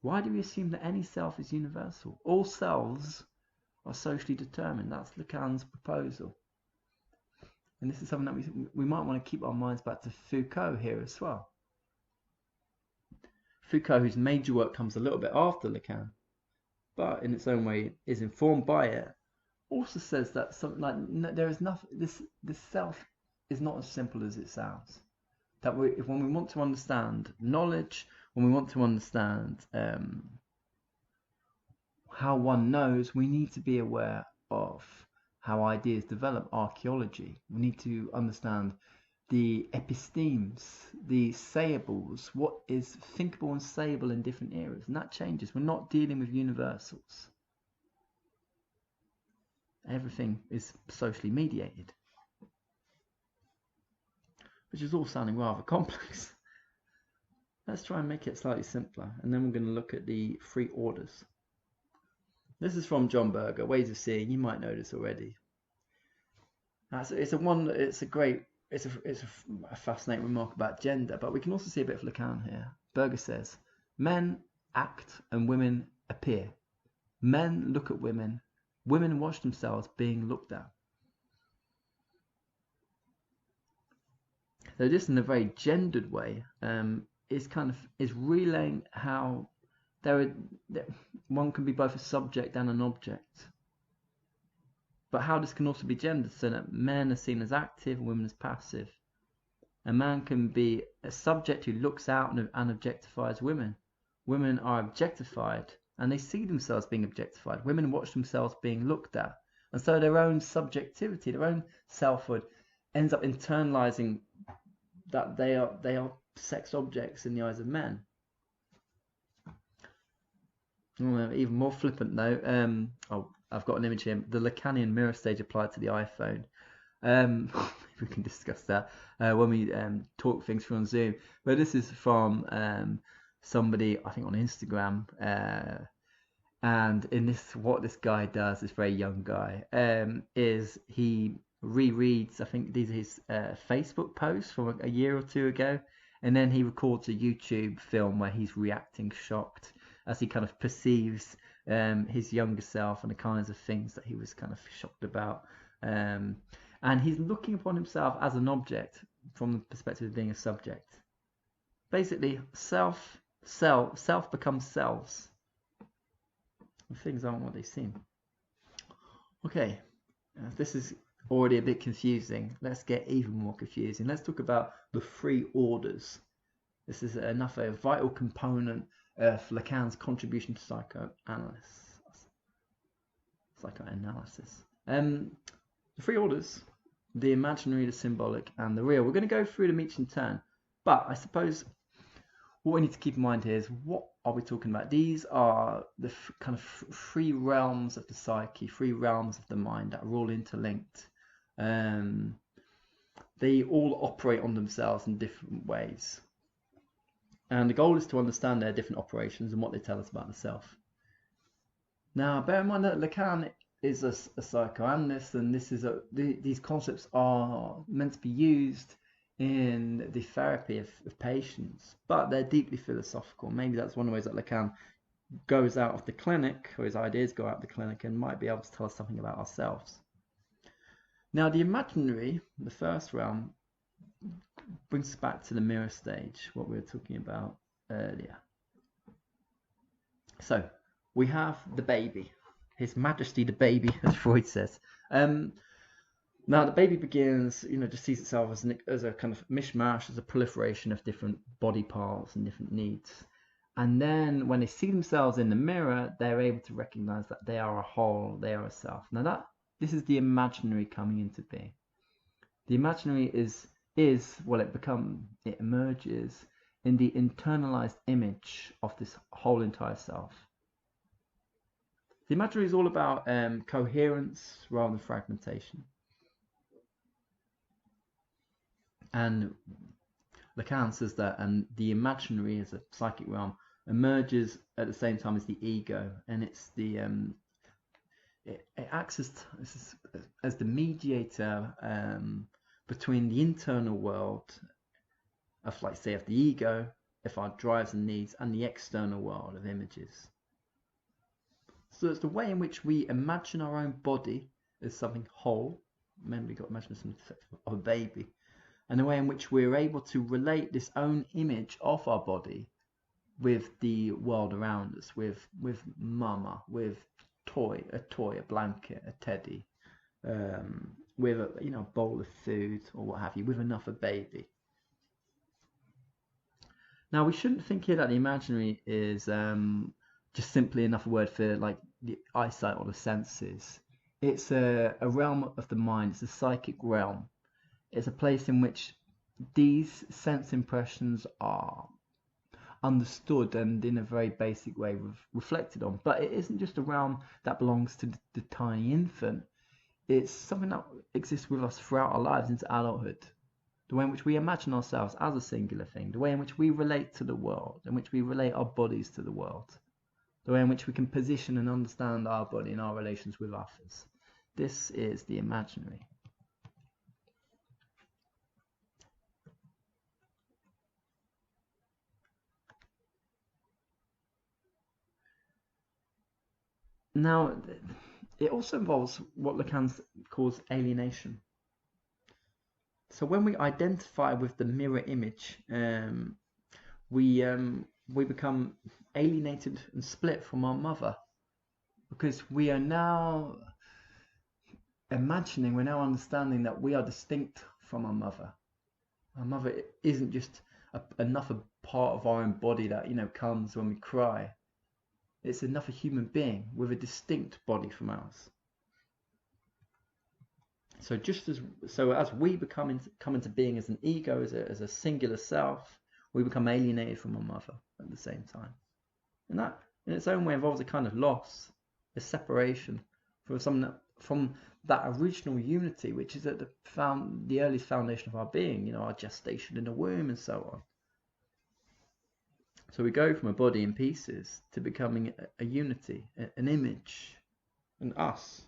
Why do we assume that any self is universal? All selves are socially determined. That's Lacan's proposal. And this is something that we might want to keep our minds back to Foucault here as well. Foucault, whose major work comes a little bit after Lacan, but in its own way is informed by it, also says that something like there is nothing. This self is not as simple as it sounds. That when we want to understand knowledge, when we want to understand how one knows, we need to be aware of how ideas develop, archaeology. We need to understand the epistemes, the sayables, what is thinkable and sayable in different eras. And that changes. We're not dealing with universals. Everything is socially mediated, which is all sounding rather complex. Let's try and make it slightly simpler, and then we're going to look at the three orders. This is from John Berger, Ways of Seeing. You might know this already. It's a fascinating remark about gender, but we can also see a bit of Lacan here. Berger says, men act and women appear. Men look at women. Women watch themselves being looked at. So this, in a very gendered way, is relaying how one can be both a subject and an object. But how this can also be gendered, so that men are seen as active and women as passive. A man can be a subject who looks out and objectifies women. Women are objectified and they see themselves being objectified. Women watch themselves being looked at. And so their own subjectivity, their own selfhood ends up internalizing that they are sex objects in the eyes of men. Even more flippant though, I've got an image here. The Lacanian mirror stage applied to the iPhone. We can discuss that when we talk things through on Zoom. But this is from somebody, I think, on Instagram. And in this, what this guy does, this very young guy, is he rereads, I think these are his Facebook posts from a year or two ago. And then he records a YouTube film where he's reacting shocked as he kind of perceives his younger self and the kinds of things that he was kind of shocked about. And he's looking upon himself as an object from the perspective of being a subject. Basically, self becomes selves. And things aren't what they seem. Okay, this is already a bit confusing. Let's get even more confusing. Let's talk about the three orders. This is a vital component of Lacan's contribution to psychoanalysis. The three orders: the imaginary, the symbolic, and the real. We're going to go through them each in turn, but I suppose what we need to keep in mind here is, what are we talking about? These are the kind of three realms of the psyche, three realms of the mind that are all interlinked. They all operate on themselves in different ways. And the goal is to understand their different operations and what they tell us about the self. Now, bear in mind that Lacan is a psychoanalyst, and these concepts are meant to be used in the therapy of patients, but they're deeply philosophical. Maybe that's one of the ways that Lacan goes out of the clinic, or his ideas go out of the clinic, and might be able to tell us something about ourselves. Now, the imaginary, the first realm, brings us back to the mirror stage, what we were talking about earlier. So, we have the baby, His Majesty the baby, as Freud says. Now, the baby begins, just sees itself as a kind of mishmash, as a proliferation of different body parts and different needs. And then when they see themselves in the mirror, they're able to recognize that they are a whole, they are a self. Now, this is the imaginary coming into being. The imaginary is what it emerges in the internalized image of this whole entire self. The imaginary is all about coherence rather than fragmentation. And Lacan says that the imaginary as a psychic realm emerges at the same time as the ego, and it's the it acts as the mediator between the internal world of, like, say, of the ego, of our drives and needs, and the external world of images. So it's the way in which we imagine our own body as something whole. Remember, we've got to imagine something of a baby. And the way in which we're able to relate this own image of our body with the world around us, with mama, with a toy, a blanket, a teddy, with a bowl of food or what have you, with enough of baby. Now, we shouldn't think here that the imaginary is just simply another word for, like, the eyesight or the senses. It's a realm of the mind. It's a psychic realm. It's a place in which these sense impressions are understood and in a very basic way reflected on. But it isn't just a realm that belongs to the tiny infant. It's something that exists with us throughout our lives into adulthood. The way in which we imagine ourselves as a singular thing, the way in which we relate to the world, in which we relate our bodies to the world, the way in which we can position and understand our body and our relations with others. This is the imaginary. Now, it also involves what Lacan calls alienation. So when we identify with the mirror image, we become alienated and split from our mother, because we are now imagining, we're now understanding that we are distinct from our mother. Our mother isn't just another part of our own body that comes when we cry. It's another human being with a distinct body from ours. So as we come into being as an ego, as a singular self, we become alienated from our mother at the same time. And that, in its own way, involves a kind of loss, a separation from that original unity, which is at the earliest foundation of our being, our gestation in the womb and so on. So we go from a body in pieces to becoming a unity, an image, an us.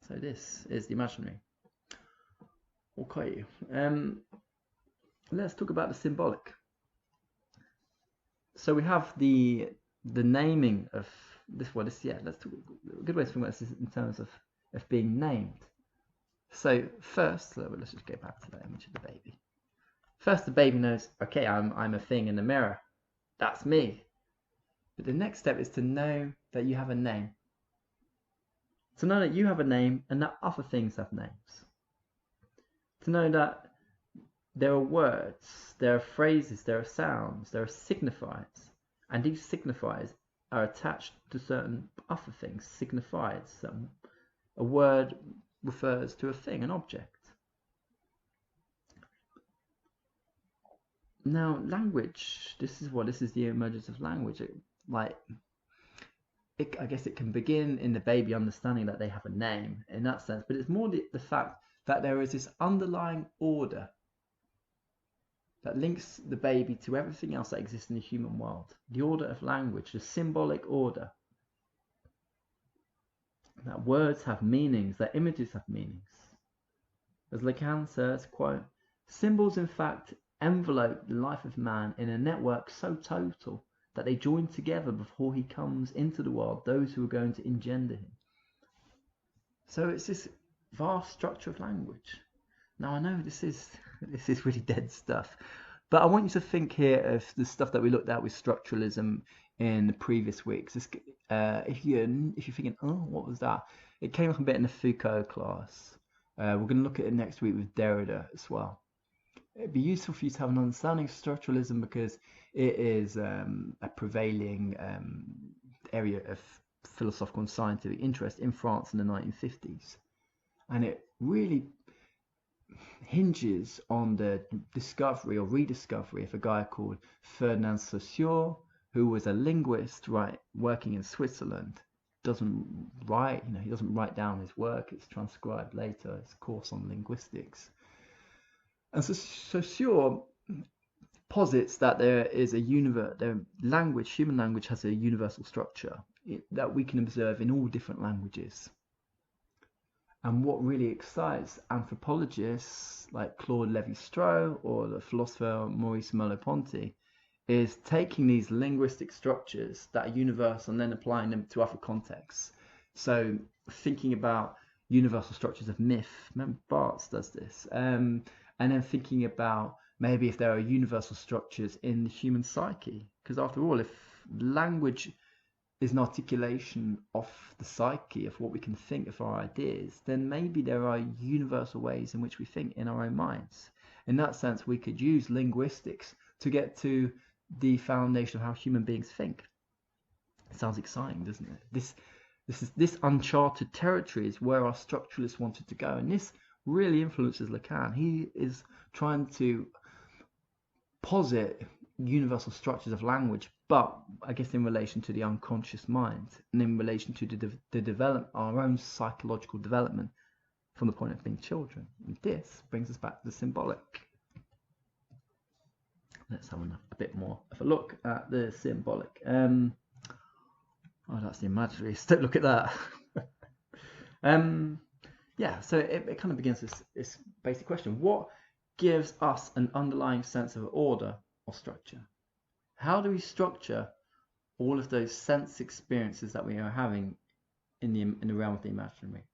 So this is the imaginary. Okay, let's talk about the symbolic. So we have the naming of this. Let's talk. A good way to think about this is in terms of being named. So first, let's just go back to that image of the baby. First, the baby knows, okay, I'm a thing in the mirror. That's me. But the next step is to know that you have a name. To know that you have a name and that other things have names. To know that there are words, there are phrases, there are sounds, there are signifiers. And these signifiers are attached to certain other things. Signifiers. A word refers to a thing, an object. Now, language, this is the emergence of language. I guess it can begin in the baby understanding that they have a name in that sense, but it's more the fact that there is this underlying order that links the baby to everything else that exists in the human world. The order of language, the symbolic order. That words have meanings, that images have meanings. As Lacan says, quote, symbols in fact envelope the life of man in a network so total that they join together before he comes into the world those who are going to engender him. So it's this vast structure of language. Now I know this is really dead stuff, but I want you to think here of the stuff that we looked at with structuralism in the previous weeks. If you're thinking, oh, what was that? It came up a bit in the Foucault class. We're going to look at it next week with Derrida as well. It'd be useful for you to have an understanding of structuralism because it is a prevailing area of philosophical and scientific interest in France in the 1950s. And it really hinges on the discovery or rediscovery of a guy called Ferdinand Saussure, who was a linguist, working in Switzerland. Doesn't write, he doesn't write down his work. It's transcribed later. His course on linguistics. And so Saussure posits that there is human language has a universal structure that we can observe in all different languages. And what really excites anthropologists like Claude Lévi-Strauss or the philosopher Maurice Merleau-Ponty is taking these linguistic structures that are universal and then applying them to other contexts. So thinking about universal structures of myth, remember Barthes does this, and then thinking about maybe if there are universal structures in the human psyche, because after all, if language is an articulation of the psyche, of what we can think of our ideas, then maybe there are universal ways in which we think in our own minds. In that sense, we could use linguistics to get to the foundation of how human beings think. It sounds exciting, doesn't it? This uncharted territory is where our structuralists wanted to go, and this really influences Lacan. He is trying to posit universal structures of language, but I guess in relation to the unconscious mind and in relation to the develop our own psychological development from the point of being children. And this brings us back to the symbolic. Let's have a bit more of a look at the symbolic. Oh, that's the imaginary. Don't look at that. Yeah, so it kind of begins this basic question. What gives us an underlying sense of order or structure? How do we structure all of those sense experiences that we are having in the realm of the imaginary?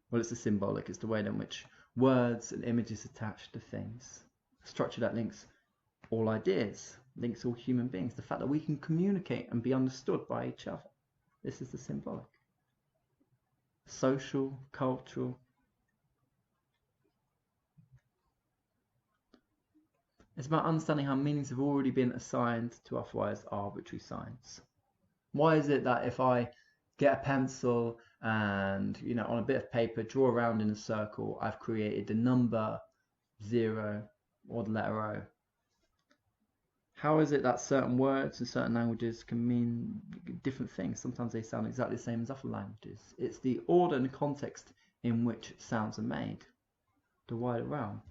Well, it's the symbolic. It's the way in which words and images attach to things. A structure that links all ideas, links all human beings. The fact that we can communicate and be understood by each other. This is the symbolic. Social, cultural. It's about understanding how meanings have already been assigned to otherwise arbitrary signs. Why is it that if I get a pencil and, on a bit of paper, draw around in a circle, I've created the number 0 or the letter O? How is it that certain words and certain languages can mean different things? Sometimes they sound exactly the same as other languages. It's the order and context in which sounds are made, the wider realm.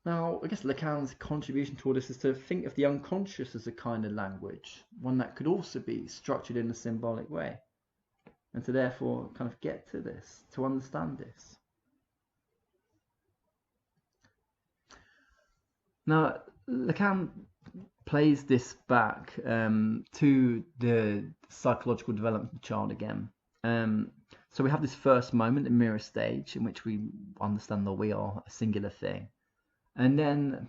Now, I guess Lacan's contribution to all this is to think of the unconscious as a kind of language, one that could also be structured in a symbolic way, and to therefore kind of get to this, to understand this. Now, Lacan plays this back to the psychological development of the child again. So we have this first moment, the mirror stage, in which we understand that we are a singular thing. And then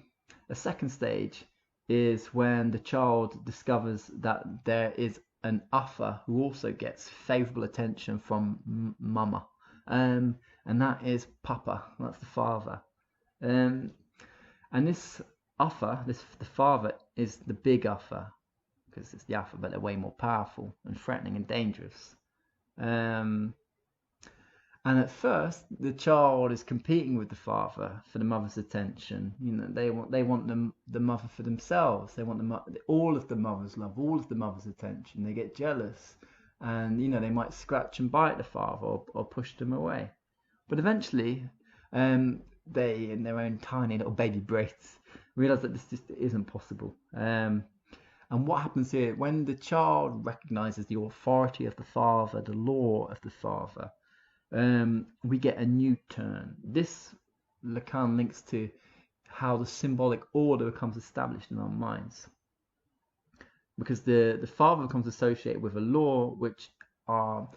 a second stage is when the child discovers that there is an other who also gets favourable attention from mama. And that is papa, that's the father. And this other, the father, is the big other, because it's the other, but they're way more powerful and threatening and dangerous. And And at first, the child is competing with the father for the mother's attention. You know, they want the mother for themselves. They want all of the mother's love, all of the mother's attention. They get jealous, and you know they might scratch and bite the father or push them away. But eventually, they, in their own tiny little baby brains, realize that this just isn't possible. And what happens here when the child recognizes the authority of the father, the law of the father? We get a new turn. This Lacan links to how the symbolic order becomes established in our minds. Because the father becomes associated with a law which are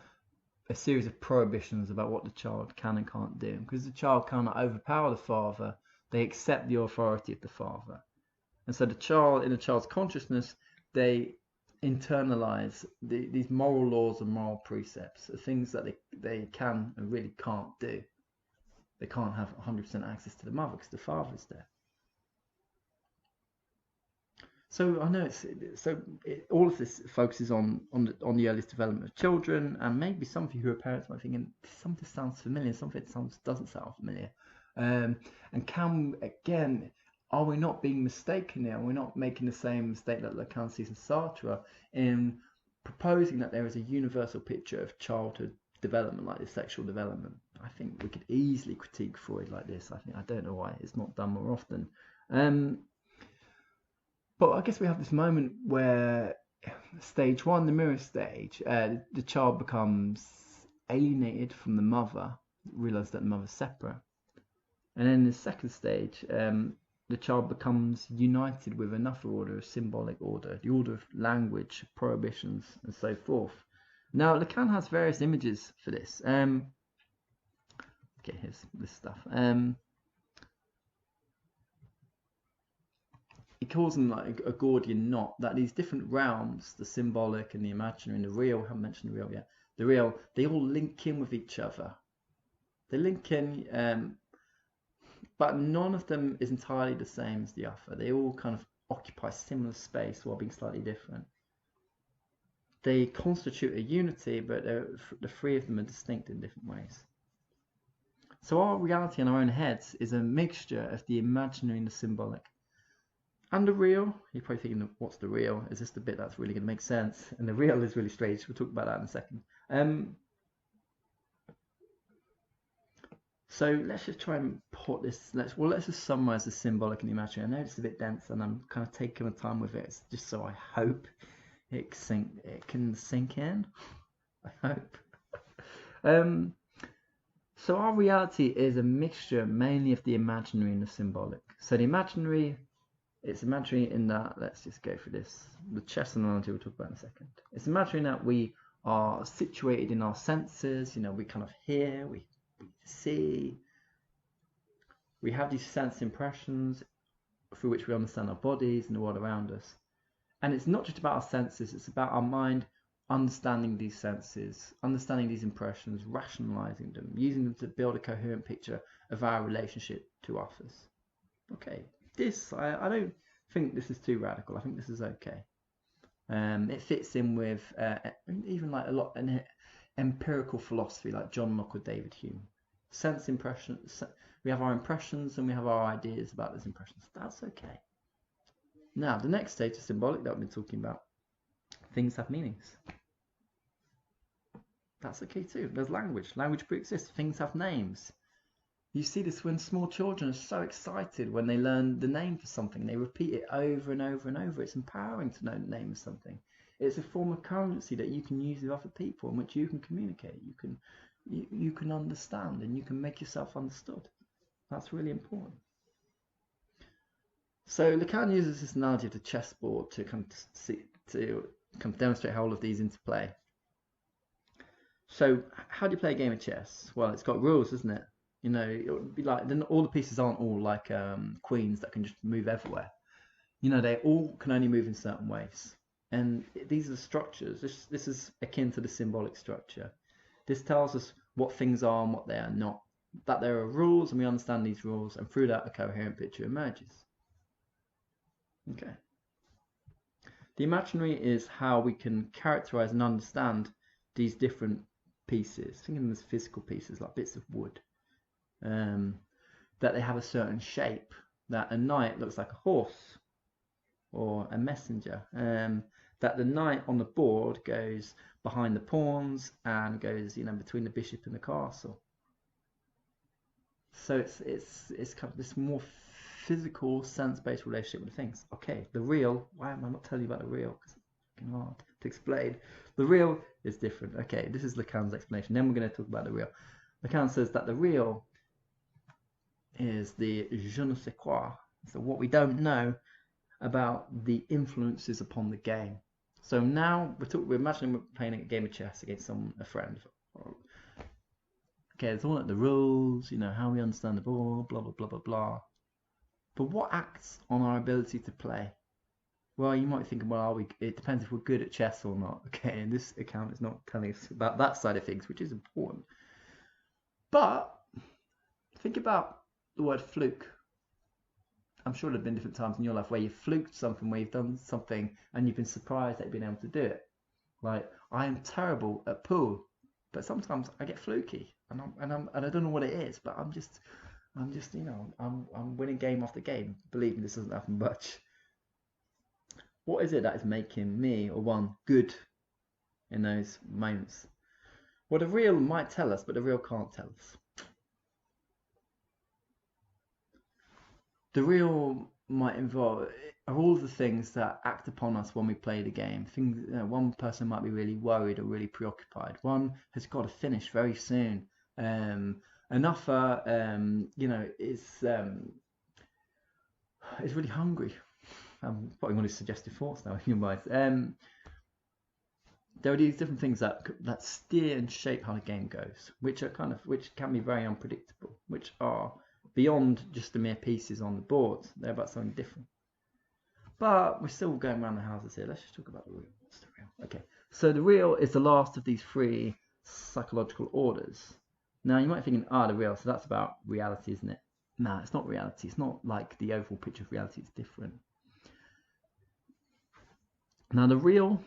a series of prohibitions about what the child can and can't do. Because the child cannot overpower the father, they accept the authority of the father. And so the child, in the child's consciousness, they internalize these moral laws and moral precepts, the things that they can and really can't do. They can't have 100% access to the mother because the father's there. So I know all of this focuses on the earliest development of children, and maybe some of you who are parents might be thinking some of this sounds familiar, some of it doesn't sound familiar. And again, are we not being mistaken here? Are we not making the same mistake that Lacan sees in Sartre in proposing that there is a universal picture of childhood development, like this sexual development? I think we could easily critique Freud like this. I don't know why it's not done more often. But I guess we have this moment where stage one, the mirror stage, the child becomes alienated from the mother, realizes that the mother's separate. And then in the second stage, the child becomes united with another order, a symbolic order, the order of language, prohibitions, and so forth. Now, Lacan has various images for this. Okay, here's this stuff. He calls them like a Gordian knot, that these different realms, the symbolic and the imaginary and the real, I haven't mentioned the real yet, the real, they all link in with each other. They link in, but none of them is entirely the same as the other. They all kind of occupy similar space while being slightly different. They constitute a unity, but the three of them are distinct in different ways. So our reality in our own heads is a mixture of the imaginary and the symbolic. And the real, you're probably thinking, what's the real? Is this the bit that's really going to make sense? And the real is really strange. We'll talk about that in a second. So let's just try and put this, let's just summarize the symbolic and the imaginary. I know it's a bit dense and I'm kind of taking my time with it, just so I hope it can sink in. I hope. So our reality is a mixture mainly of the imaginary and the symbolic. So the imaginary, it's imaginary in that, let's just go through this. The chess analogy we'll talk about in a second. It's imaginary in that we are situated in our senses, you know, we kind of hear, we see, we have these sense impressions through which we understand our bodies and the world around us. And it's not just about our senses, it's about our mind understanding these senses, understanding these impressions, rationalizing them, using them to build a coherent picture of our relationship to others. Okay, this, I don't think this is too radical. I think this is okay. It fits in with even like a lot in empirical philosophy like John Locke or David Hume. Sense impressions, we have our impressions and we have our ideas about those impressions. That's okay. Now, the next stage is symbolic that I've been talking about. Things have meanings. That's okay too. There's language. Language pre-exists. Things have names. You see this when small children are so excited when they learn the name for something. They repeat it over and over and over. It's empowering to know the name of something. It's a form of currency that you can use with other people in which you can communicate. You can understand and you can make yourself understood. That's really important. So Lacan uses this analogy of the chessboard to kind of demonstrate how all of these interplay. So how do you play a game of chess? Well, it's got rules, isn't it? You know, it would be like, then all the pieces aren't all like queens that can just move everywhere. You know, they all can only move in certain ways. And these are the structures. This is akin to the symbolic structure. This tells us what things are and what they are not. That there are rules and we understand these rules, and through that a coherent picture emerges. Okay. The imaginary is how we can characterize and understand these different pieces, think of them as physical pieces, like bits of wood, that they have a certain shape, that a knight looks like a horse or a messenger, that the knight on the board goes behind the pawns and goes, between the bishop and the castle. So it's kind of this more physical, sense-based relationship with things. Okay, the real. Why am I not telling you about the real? Because it's hard to explain. The real is different. Okay, this is Lacan's explanation. Then we're going to talk about the real. Lacan says that the real is the je ne sais quoi. So what we don't know about the influences upon the game. So now we're imagining we're playing a game of chess against a friend. Okay, it's all like the rules, how we understand the ball, blah, blah, blah, blah, blah. But what acts on our ability to play? Well, you might think, well, it depends if we're good at chess or not. Okay, and this account is not telling us about that side of things, which is important. But think about the word fluke. I'm sure there have been different times in your life where you've fluked something, where you've done something and you've been surprised that you've been able to do it. Like, I am terrible at pool, but sometimes I get fluky, and I don't know what it is, but I'm just I'm winning game after game. Believe me, this doesn't happen much. What is it that is making me or one good in those moments? Well, the real might tell us, but the real can't tell us. The real might involve are all the things that act upon us when we play the game. Things, one person might be really worried or really preoccupied. One has got to finish very soon. Another, is really hungry. I'm putting all these suggestive thoughts now in your mind. There are these different things that steer and shape how the game goes, which can be very unpredictable, which are beyond just the mere pieces on the board. They're about something different. But we're still going around the houses here. Let's just talk about the real. What's the real? Okay, so the real is the last of these three psychological orders. Now you might be thinking, the real, so that's about reality, isn't it? No, it's not reality. It's not like the overall picture of reality. It's different. Now the real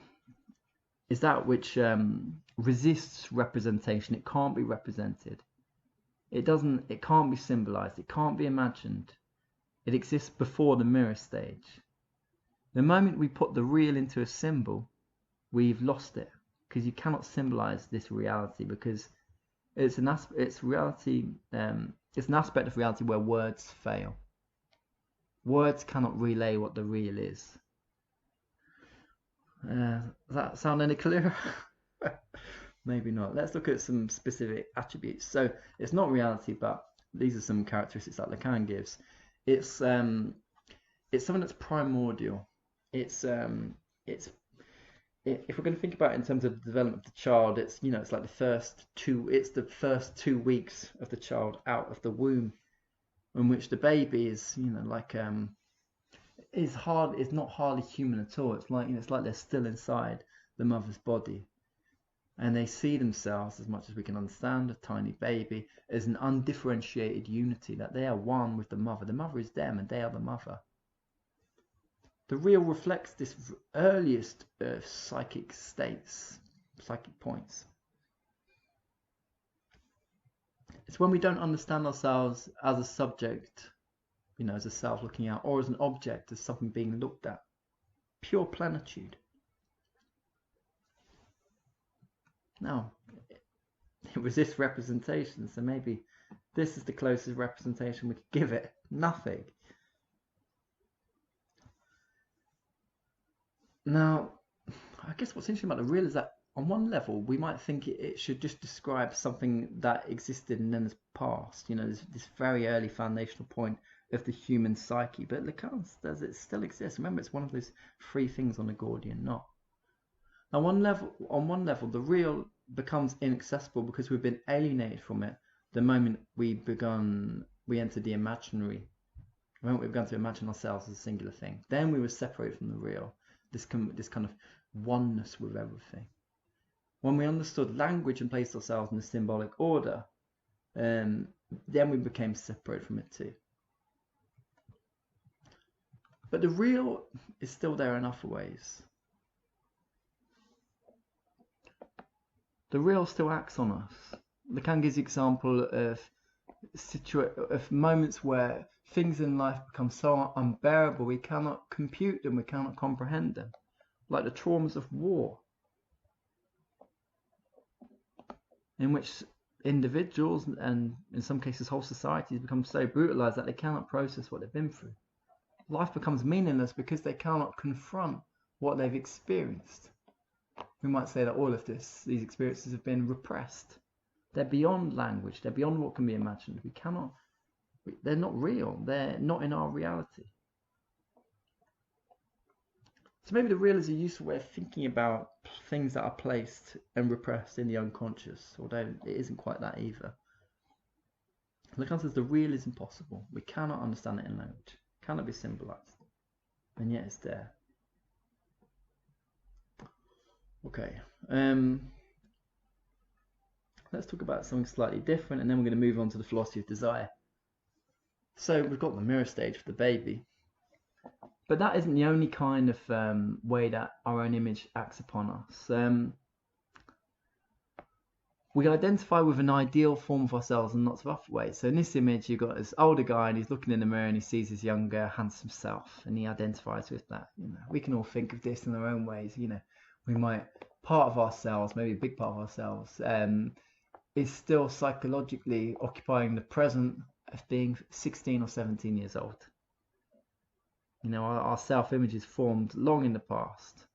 is that which resists representation. It can't be represented. It can't be symbolized. It can't be imagined. It exists before the mirror stage. The moment we put the real into a symbol, we've lost it, because you cannot symbolize this reality, because it's an aspect of reality where words fail. Words cannot relay what the real is. Does that sound any clearer? Maybe not. Let's look at some specific attributes. So it's not reality, but these are some characteristics that Lacan gives. It's something that's primordial. If we're going to think about it in terms of the development of the child, it's like the first 2 weeks of the child out of the womb, in which the baby is is not hardly human at all. It's like they're still inside the mother's body. And they see themselves, as much as we can understand, a tiny baby, as an undifferentiated unity, that they are one with the mother. The mother is them and they are the mother. The real reflects this earliest of psychic states, psychic points. It's when we don't understand ourselves as a subject, as a self looking out, or as an object, as something being looked at. Pure plenitude. Now, it resists representation, so maybe this is the closest representation we could give it. Nothing. Now, I guess what's interesting about the real is that on one level, we might think it should just describe something that existed and then has passed. This very early foundational point of the human psyche. But Lacan says it still exists. Remember, it's one of those three things on the Gordian knot. On one level, the real becomes inaccessible because we've been alienated from it the moment we entered the imaginary. The moment we began to imagine ourselves as a singular thing. Then we were separated from the real. This kind of oneness with everything. When we understood language and placed ourselves in the symbolic order, then we became separated from it too. But the real is still there in other ways. the real still acts on us. Lacan gives the example of moments where things in life become so unbearable we cannot compute them, we cannot comprehend them, like the traumas of war, in which individuals and in some cases whole societies become so brutalized that they cannot process what they've been through. Life becomes meaningless because they cannot confront what they've experienced. We might say that all of these experiences have been repressed. They're beyond language, they're beyond what can be imagined. They're not real, they're not in our reality. So maybe the real is a useful way of thinking about things that are placed and repressed in the unconscious, although it isn't quite that either. Lacan says the real is impossible. We cannot understand it in language. It cannot be symbolized. And yet it's there. Okay. Let's talk about something slightly different, and then we're going to move on to the philosophy of desire. So we've got the mirror stage for the baby. But that isn't the only kind of way that our own image acts upon us. We identify with an ideal form of ourselves in lots of other ways. So in this image, you've got this older guy and he's looking in the mirror and he sees his younger, handsome self and he identifies with that. We can all think of this in our own ways. We might, part of ourselves, maybe a big part of ourselves, is still psychologically occupying the present of being 16 or 17 years old. Our self-image is formed long in the past,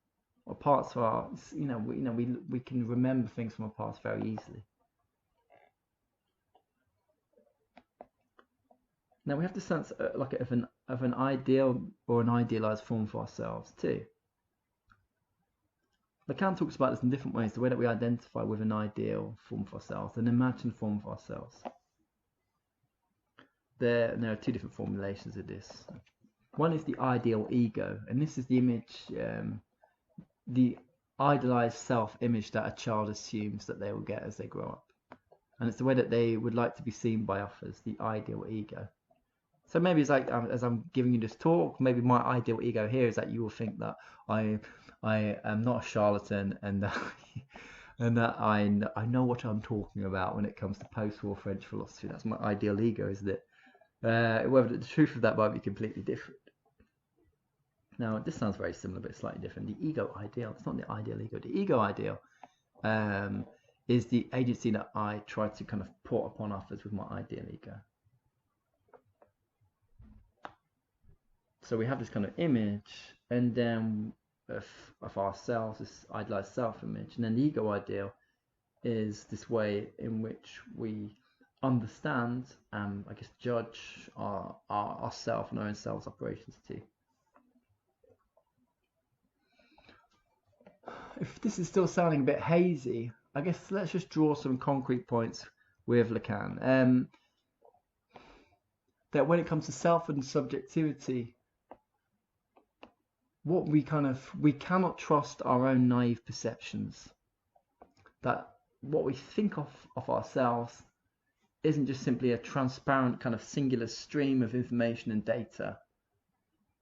or parts of our, we can remember things from our past very easily. Now we have the sense of an ideal or an idealized form for ourselves too. Lacan talks about this in different ways, the way that we identify with an ideal form for ourselves, an imagined form for ourselves. There are two different formulations of this. One is the ideal ego, and this is the image, the idealized self-image that a child assumes that they will get as they grow up. And it's the way that they would like to be seen by others, the ideal ego. So maybe it's like, as I'm giving you this talk, maybe my ideal ego here is that you will think that I am not a charlatan and that I know what I'm talking about when it comes to post-war French philosophy. That's my ideal ego, isn't it? Whether the truth of that might be completely different. Now, this sounds very similar, but it's slightly different. The ego ideal, it's not the ideal ego. The ego ideal is the agency that I try to kind of put upon others with my ideal ego. So we have this kind of image, and then of ourselves, this idealized self-image, and then the ego ideal is this way in which we understand, judge our self and our own selves operations too. If this is still sounding a bit hazy, I guess let's just draw some concrete points with Lacan. That when it comes to self and subjectivity, we cannot trust our own naive perceptions. That what we think of ourselves isn't just simply a transparent kind of singular stream of information and data.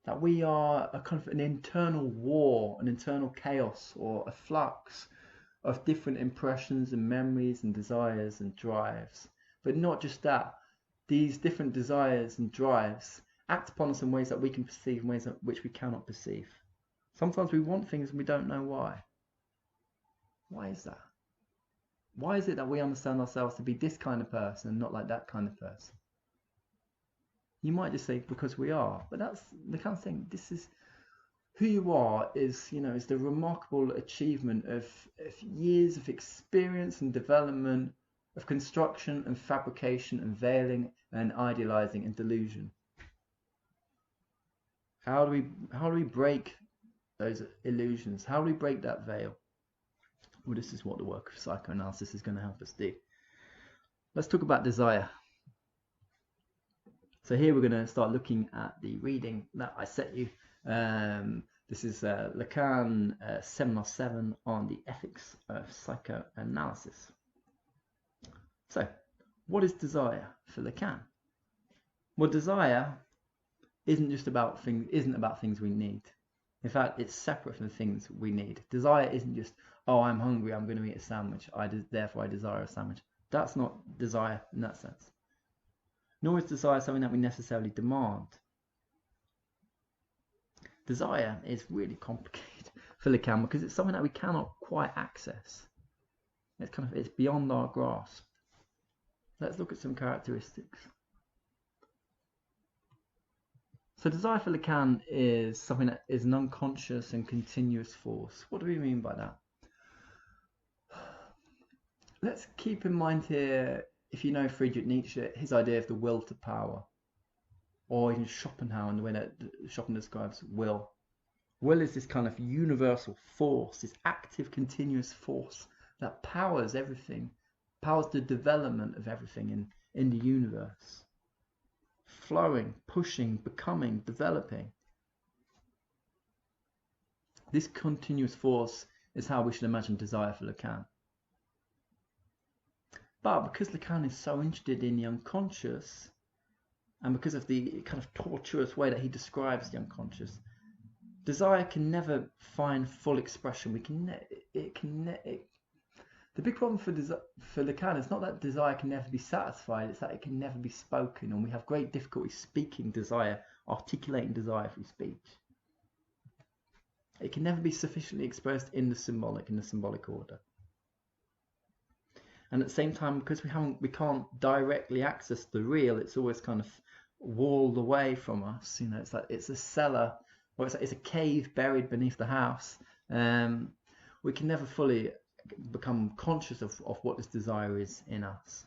That we are a kind of an internal war, an internal chaos or a flux of different impressions and memories and desires and drives. But not just that, these different desires and drives act upon us in ways that we can perceive, in ways which we cannot perceive. Sometimes we want things and we don't know why. Why is that? Why is it that we understand ourselves to be this kind of person and not like that kind of person? You might just say because we are, but that's the kind of thing. This is who you are. Is the remarkable achievement of years of experience and development, of construction and fabrication and veiling and idealizing and delusion. How do we break those illusions? How do we break that veil? Well, this is what the work of psychoanalysis is going to help us do. Let's talk about desire. So here we're going to start looking at the reading that I set you. This is Lacan, Seminar 7 on the Ethics of Psychoanalysis. So, what is desire for Lacan? Well, desire isn't about things we need. In fact, it's separate from the things we need. Desire isn't just, oh, I'm hungry, I'm going to eat a sandwich, therefore I desire a sandwich. That's not desire in that sense. Nor is desire something that we necessarily demand. Desire is really complicated for Lacan because it's something that we cannot quite access. It's beyond our grasp. Let's look at some characteristics. So desire for Lacan is something that is an unconscious and continuous force. What do we mean by that? Let's keep in mind here, if you know Friedrich Nietzsche, his idea of the will to power. Or even Schopenhauer and the way that Schopenhauer describes will. Will is this kind of universal force, this active, continuous force that powers everything, powers the development of everything in the universe. Flowing, pushing, becoming, developing. This continuous force is how we should imagine desire for Lacan. But because Lacan is so interested in the unconscious, and because of the kind of tortuous way that he describes the unconscious, desire can never find full expression. The big problem for Lacan is not that desire can never be satisfied, it's that it can never be spoken, and we have great difficulty speaking desire, articulating desire through speech. It can never be sufficiently expressed in the symbolic order. And at the same time, because we can't directly access the real, it's always kind of walled away from us. You know, it's like it's a cellar, or it's a cave buried beneath the house. We can never fully become conscious of what this desire is in us.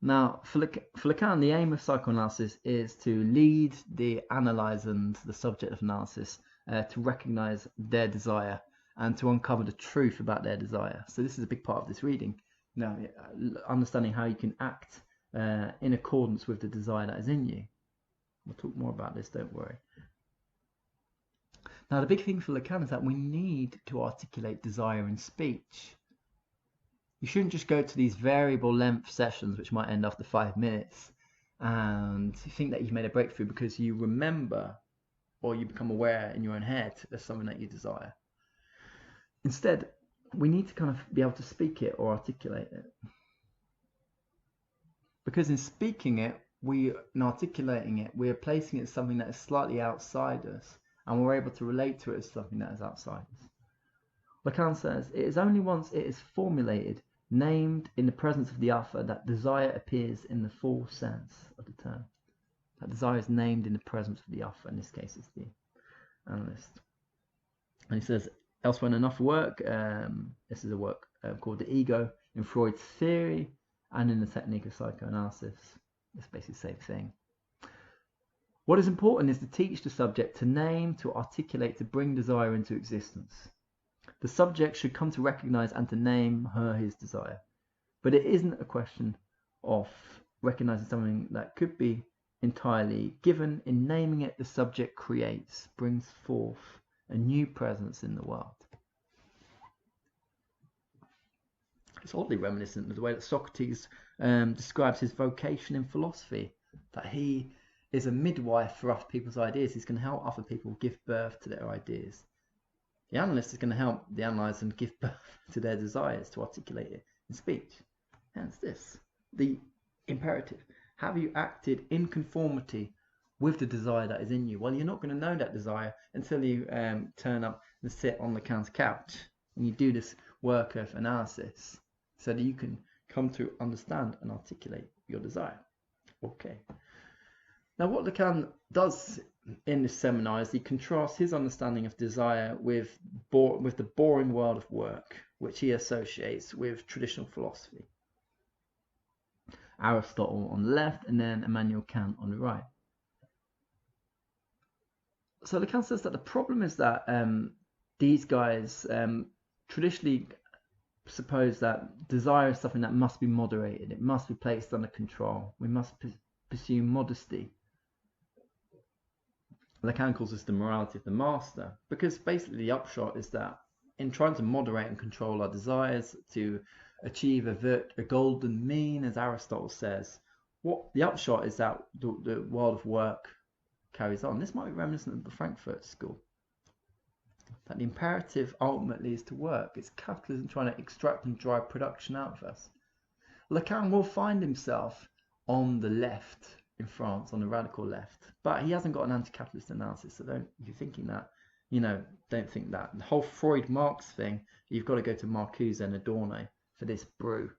Now, for Lacan, the aim of psychoanalysis is to lead the analyzer and the subject of analysis to recognize their desire and to uncover the truth about their desire. So this is a big part of this reading. Now, understanding how you can act in accordance with the desire that is in you. We'll talk more about this, don't worry. Now, the big thing for Lacan is that we need to articulate desire in speech. You shouldn't just go to these variable length sessions, which might end after 5 minutes, and think that you've made a breakthrough because you remember or you become aware in your own head of something that you desire. Instead, we need to kind of be able to speak it or articulate it. Because in speaking it, in articulating it, we are placing it as something that is slightly outside us, and we're able to relate to it as something that is outside us. Lacan says, it is only once it is formulated, named in the presence of the other, that desire appears in the full sense of the term. That desire is named in the presence of the other, in this case it's the analyst. And he says, elsewhere in enough work, this is a work called The Ego in Freud's theory and in the technique of psychoanalysis. It's basically the same thing. What is important is to teach the subject to name, to articulate, to bring desire into existence. The subject should come to recognize and to name his desire. But it isn't a question of recognizing something that could be entirely given. In naming it, the subject creates, brings forth a new presence in the world. It's oddly reminiscent of the way that Socrates describes his vocation in philosophy, that he is a midwife for other people's ideas. He's going to help other people give birth to their ideas. The analyst is going to help the analyzer and give birth to their desires, to articulate it in speech. Hence this, the imperative. Have you acted in conformity with the desire that is in you? Well, you're not going to know that desire until you turn up and sit on Lacan's couch and you do this work of analysis so that you can come to understand and articulate your desire. Okay. Now, what Lacan does in this seminar is he contrasts his understanding of desire with the boring world of work, which he associates with traditional philosophy. Aristotle on the left, and then Immanuel Kant on the right. So Lacan says that the problem is that these guys traditionally suppose that desire is something that must be moderated. It must be placed under control. We must pursue modesty. Lacan calls this the morality of the master, because basically the upshot is that in trying to moderate and control our desires to achieve a golden mean, as Aristotle says, what the upshot is that the world of work carries on. This might be reminiscent of the Frankfurt School. that the imperative ultimately is to work. It's capitalism trying to extract and drive production out of us. Lacan will find himself on the left in France, on the radical left, but he hasn't got an anti-capitalist analysis. So don't, if you're thinking that, don't think that. The whole Freud-Marx thing, you've got to go to Marcuse and Adorno for this brew.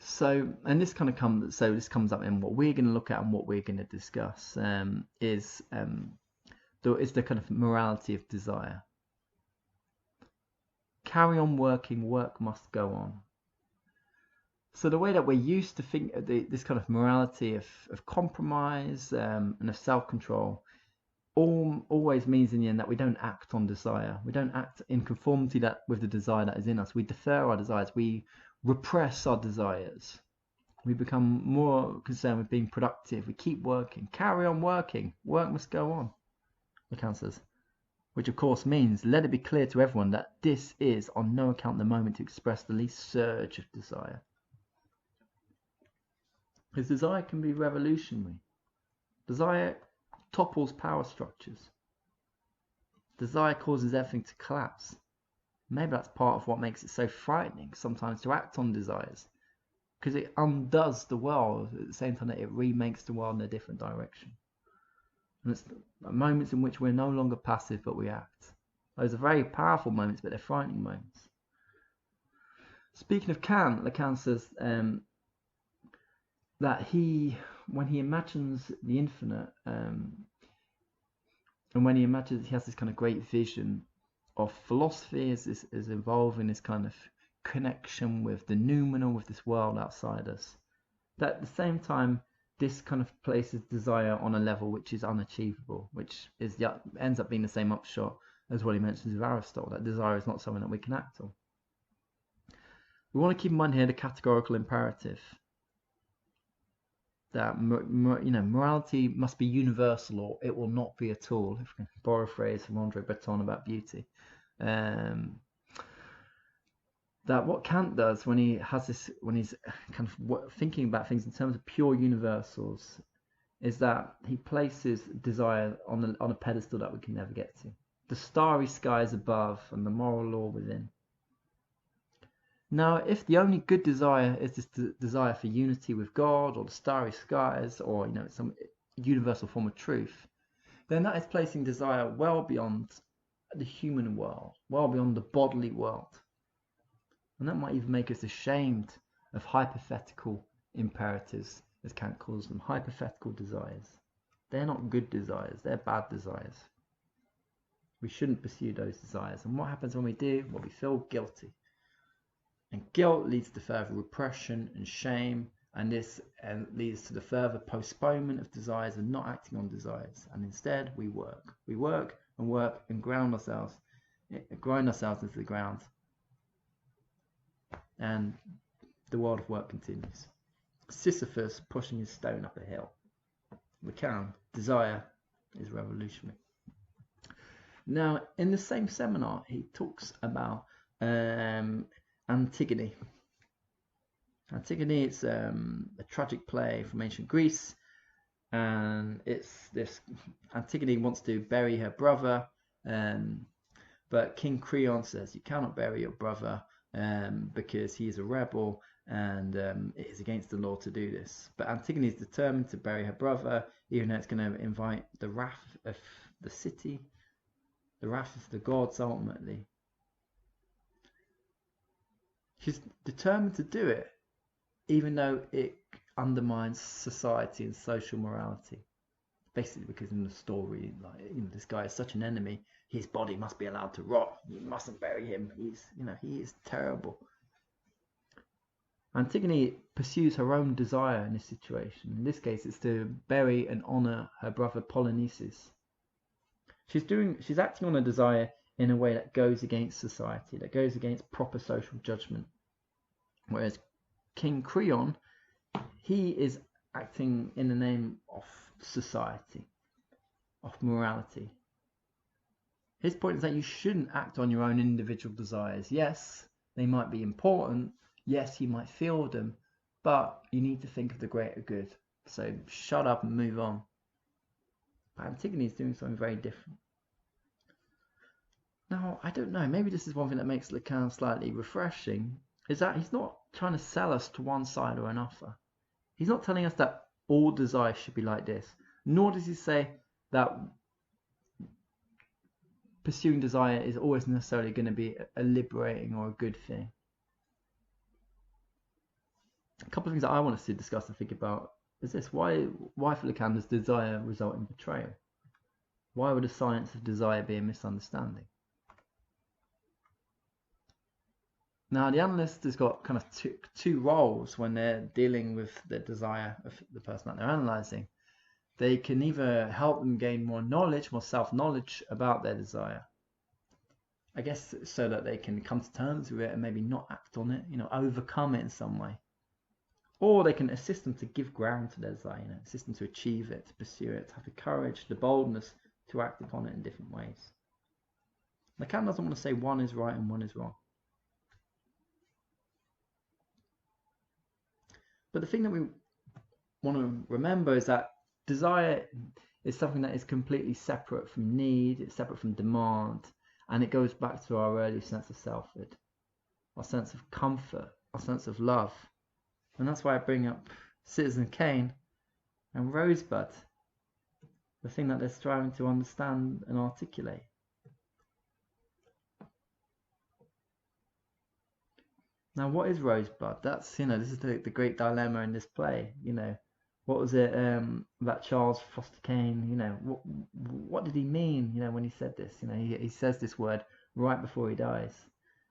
So, and this kind of comes up in what we're going to look at and what we're going to discuss is the kind of morality of desire. Carry on working, work must go on. So the way that we're used to think of this kind of morality of compromise and of self-control always means in the end that we don't act on desire. We don't act in conformity with the desire that is in us. We defer our desires. We repress our desires. We become more concerned with being productive. We keep working. Carry on working. Work must go on, Lacan says. Which of course means, let it be clear to everyone that this is on no account the moment to express the least surge of desire. Because desire can be revolutionary. Desire topples power structures. Desire causes everything to collapse. Maybe that's part of what makes it so frightening sometimes to act on desires. Because it undoes the world at the same time that it remakes the world in a different direction. And it's moments in which we're no longer passive but we act. Those are very powerful moments, but they're frightening moments. Speaking of Kant, Lacan says that when he imagines the infinite, and when he imagines, he has this kind of great vision of philosophy as involving this kind of connection with the noumenal, with this world outside us. That at the same time, this kind of places desire on a level which is unachievable, which ends up being the same upshot as what he mentions with Aristotle, that desire is not something that we can act on. We want to keep in mind here the categorical imperative. That morality must be universal or it will not be at all, if we can borrow a phrase from André Breton about beauty. That what Kant does when he's kind of thinking about things in terms of pure universals is that he places desire on a pedestal that we can never get to. The starry skies above and the moral law within. Now, if the only good desire is this desire for unity with God or the starry skies or some universal form of truth, then that is placing desire well beyond the human world, well beyond the bodily world. And that might even make us ashamed of hypothetical imperatives, as Kant calls them, hypothetical desires. They're not good desires, they're bad desires. We shouldn't pursue those desires. And what happens when we do? Well, we feel guilty. And guilt leads to further repression and shame, and this leads to the further postponement of desires and not acting on desires. And instead, we work. We work and grind ourselves into the ground. And the world of work continues. Sisyphus pushing his stone up a hill. Lacan, desire is revolutionary. Now, in the same seminar, he talks about Antigone. Antigone, it's a tragic play from ancient Greece, and it's this Antigone wants to bury her brother, but King Creon says you cannot bury your brother because he is a rebel and it is against the law to do this. But Antigone is determined to bury her brother, even though it's going to invite the wrath of the city, the wrath of the gods ultimately. She's determined to do it, even though it undermines society and social morality. Basically, because in the story, this guy is such an enemy, his body must be allowed to rot. You mustn't bury him. He is terrible. Antigone pursues her own desire in this situation. In this case, it's to bury and honor her brother Polynices. She's acting on a desire in a way that goes against society, that goes against proper social judgment. Whereas King Creon, he is acting in the name of society, of morality. His point is that you shouldn't act on your own individual desires. Yes, they might be important. Yes, you might feel them, but you need to think of the greater good. So shut up and move on. But Antigone is doing something very different. Now, I don't know, maybe this is one thing that makes Lacan slightly refreshing, is that he's not trying to sell us to one side or another. He's not telling us that all desire should be like this, nor does he say that pursuing desire is always necessarily going to be a liberating or a good thing. A couple of things that I want us to discuss and think about is this. Why for Lacan does desire result in betrayal? Why would a science of desire be a misunderstanding? Now, the analyst has got kind of two roles when they're dealing with the desire of the person that they're analysing. They can either help them gain more knowledge, more self-knowledge about their desire, I guess, so that they can come to terms with it and maybe not act on it, overcome it in some way. Or they can assist them to give ground to their desire, assist them to achieve it, to pursue it, to have the courage, the boldness to act upon it in different ways. Lacan doesn't want to say one is right and one is wrong. But the thing that we want to remember is that desire is something that is completely separate from need, it's separate from demand, and it goes back to our early sense of selfhood, our sense of comfort, our sense of love. And that's why I bring up Citizen Kane and Rosebud, the thing that they're striving to understand and articulate. Now, what is Rosebud? That's, this is the great dilemma in this play. What was it about Charles Foster Kane? What did he mean? When he said this, he says this word right before he dies,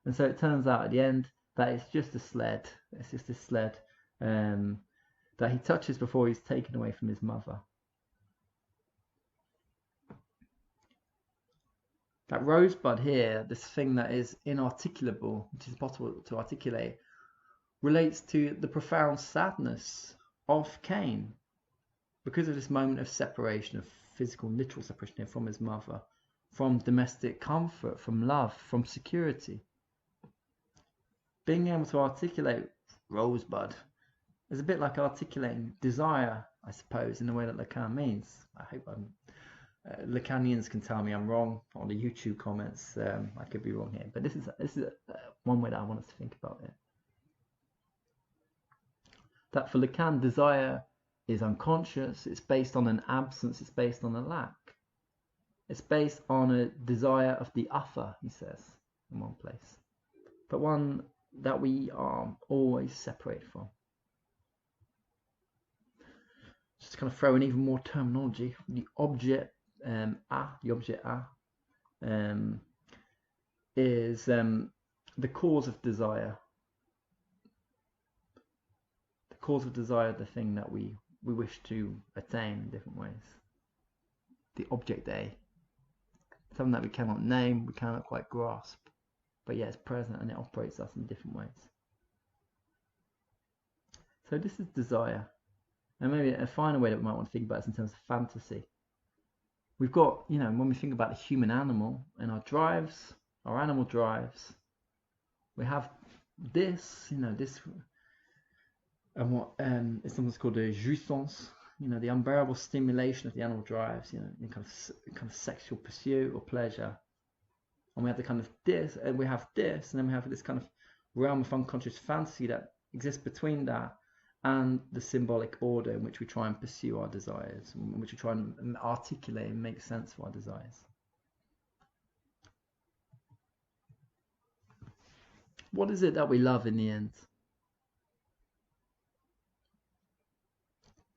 and so it turns out at the end that it's just a sled. It's just a sled that he touches before he's taken away from his mother. That rosebud here, this thing that is inarticulable, which is possible to articulate, relates to the profound sadness of Cain because of this moment of separation, of physical, literal separation from his mother, from domestic comfort, from love, from security. Being able to articulate rosebud is a bit like articulating desire, I suppose, in the way that Lacan means. I hope Lacanians can tell me I'm wrong on the YouTube comments. I could be wrong here, but this is one way that I want us to think about it. That for Lacan, desire is unconscious. It's based on an absence. It's based on a lack. It's based on a desire of the other, he says in one place, but one that we are always separated from. Just to kind of throw in even more terminology, the object is the cause of desire. The cause of desire, the thing that we wish to attain in different ways. The object A, something that we cannot name, we cannot quite grasp, but yet it's present and it operates us in different ways. So this is desire. And maybe a final way that we might want to think about it in terms of fantasy. We've got, when we think about the human animal and our drives, our animal drives, we have this, this, and what is sometimes called a jouissance, the unbearable stimulation of the animal drives, in kind of sexual pursuit or pleasure. And we have the kind of this, and we have this, and then we have this kind of realm of unconscious fantasy that exists between that and the symbolic order in which we try and pursue our desires, in which we try and articulate and make sense of our desires. What is it that we love in the end?